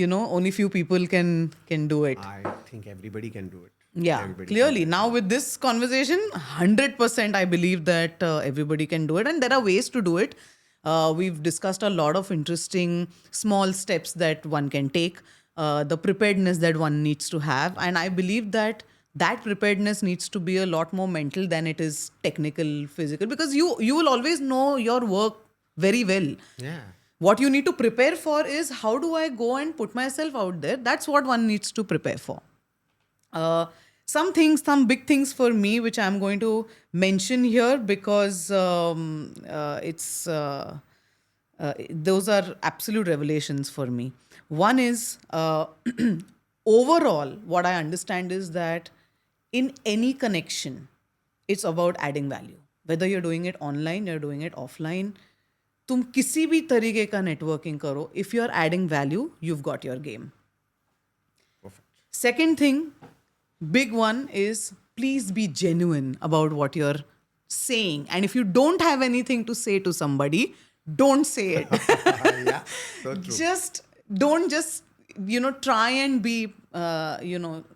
only few people can do it. I think everybody can do it. Yeah, Everybody clearly. Now, with this conversation, 100% I believe that everybody can do it, and there are ways to do it. We've discussed a lot of interesting small steps that one can take, the preparedness that one needs to have, and I believe that preparedness needs to be a lot more mental than it is technical, physical, because you will always know your work very well. Yeah. What you need to prepare for is, how do I go and put myself out there? That's what one needs to prepare for. Some big things for me, which I'm going to mention here because those are absolute revelations for me. One is, overall, what I understand is that in any connection, it's about adding value. Whether you're doing it online, you're doing it offline, तुम किसी भी तरीके का networking करो, if you're adding value, you've got your game. Perfect. Second thing, big one, is please be genuine about what you're saying. And if you don't have anything to say to somebody, don't say it. Yeah, so true. Just don't try and be,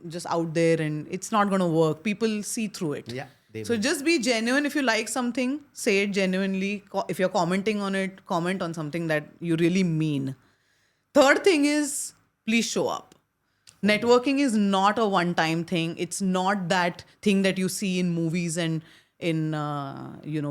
just out there, and it's not going to work. People see through it. Yeah, they So will. just be genuine. If you like something, say it genuinely. If you're commenting on it, comment on something that you really mean. Third thing is, please show up. Networking is not a one-time thing. It's not that thing that you see in movies and in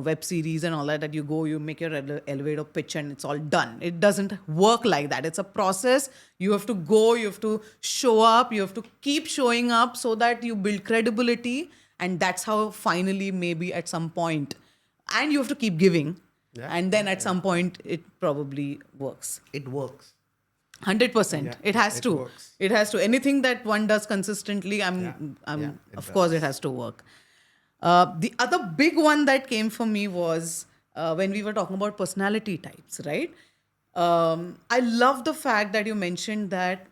web series and all that you go, you make your elevator pitch and it's all done. It doesn't work like that. It's a process. You have to go, you have to show up, you have to keep showing up so that you build credibility, and that's how finally, maybe at some point, and you have to keep giving, and then at some point it probably works. It works. 100%. Yeah, it has it to. works. It has to. Anything that one does consistently, it of course, does. it has to work. The other big one that came for me was when we were talking about personality types, right? I love the fact that you mentioned that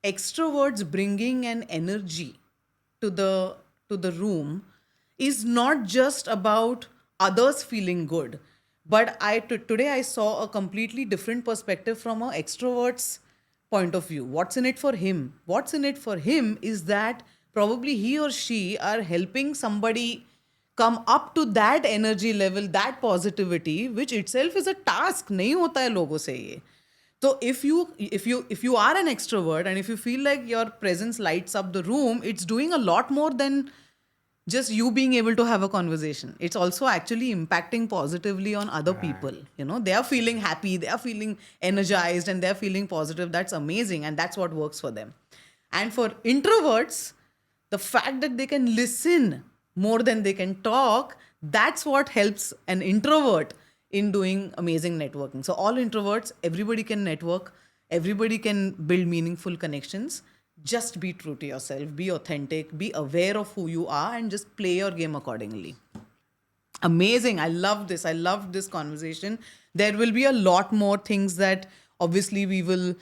extroverts bringing an energy to the room is not just about others feeling good, but today I saw a completely different perspective from an extrovert's point of view. What's in it for him? What's in it for him is that probably he or she are helping somebody come up to that energy level, that positivity, which itself is a task. नहीं होता है लोगों से ये. So if you are an extrovert and if you feel like your presence lights up the room, it's doing a lot more than just you being able to have a conversation. It's also actually impacting positively on other people. They are feeling happy, they are feeling energized, and they are feeling positive. That's amazing, and that's what works for them. And for introverts, the fact that they can listen more than they can talk, that's what helps an introvert in doing amazing networking. So, all introverts, everybody can network, everybody can build meaningful connections. Just be true to yourself, be authentic, be aware of who you are, and just play your game accordingly. Amazing. I love this. I love this conversation. There will be a lot more things that obviously we will,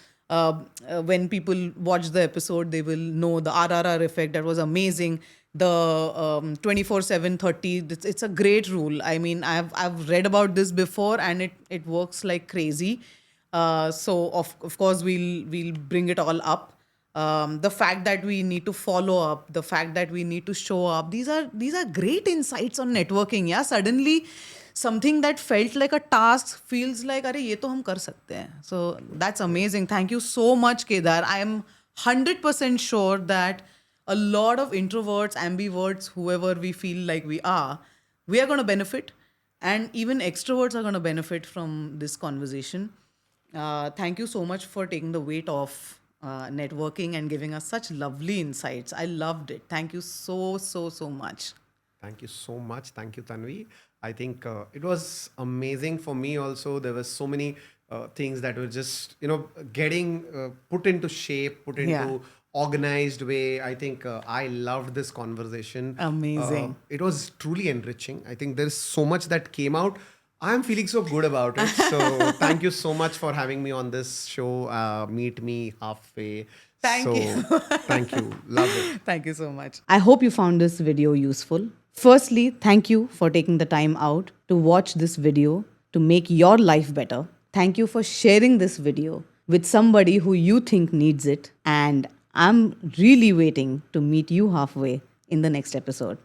when people watch the episode, they will know the RRR effect. That was amazing. The 24/7 30. It's a great rule. I mean, I've read about this before and it works like crazy. So of course we'll bring it all up. The fact that we need to follow up, the fact that we need to show up, these are great insights on networking. Yeah, suddenly something that felt like a task feels like अरे ये तो हम कर सकते हैं. So that's amazing. Thank you so much, Kedar. I am 100% sure that a lot of introverts, ambiverts, whoever we feel like we are going to benefit, and even extroverts are going to benefit from this conversation. Thank you so much for taking the weight off networking and giving us such lovely insights. I loved it. Thank you so much. Thank you so much. Thank you, Tanvi. I think it was amazing for me also. There were so many things that were just, getting put into shape, put into Yeah. organized way. I think I loved this conversation. Amazing. It was truly enriching. I think there's so much that came out. I'm feeling so good about it. So thank you so much for having me on this show. Meet me halfway. Thank you. Thank you. Love it. Thank you so much. I hope you found this video useful. Firstly, thank you for taking the time out to watch this video to make your life better. Thank you for sharing this video with somebody who you think needs it. And I'm really waiting to meet you halfway in the next episode.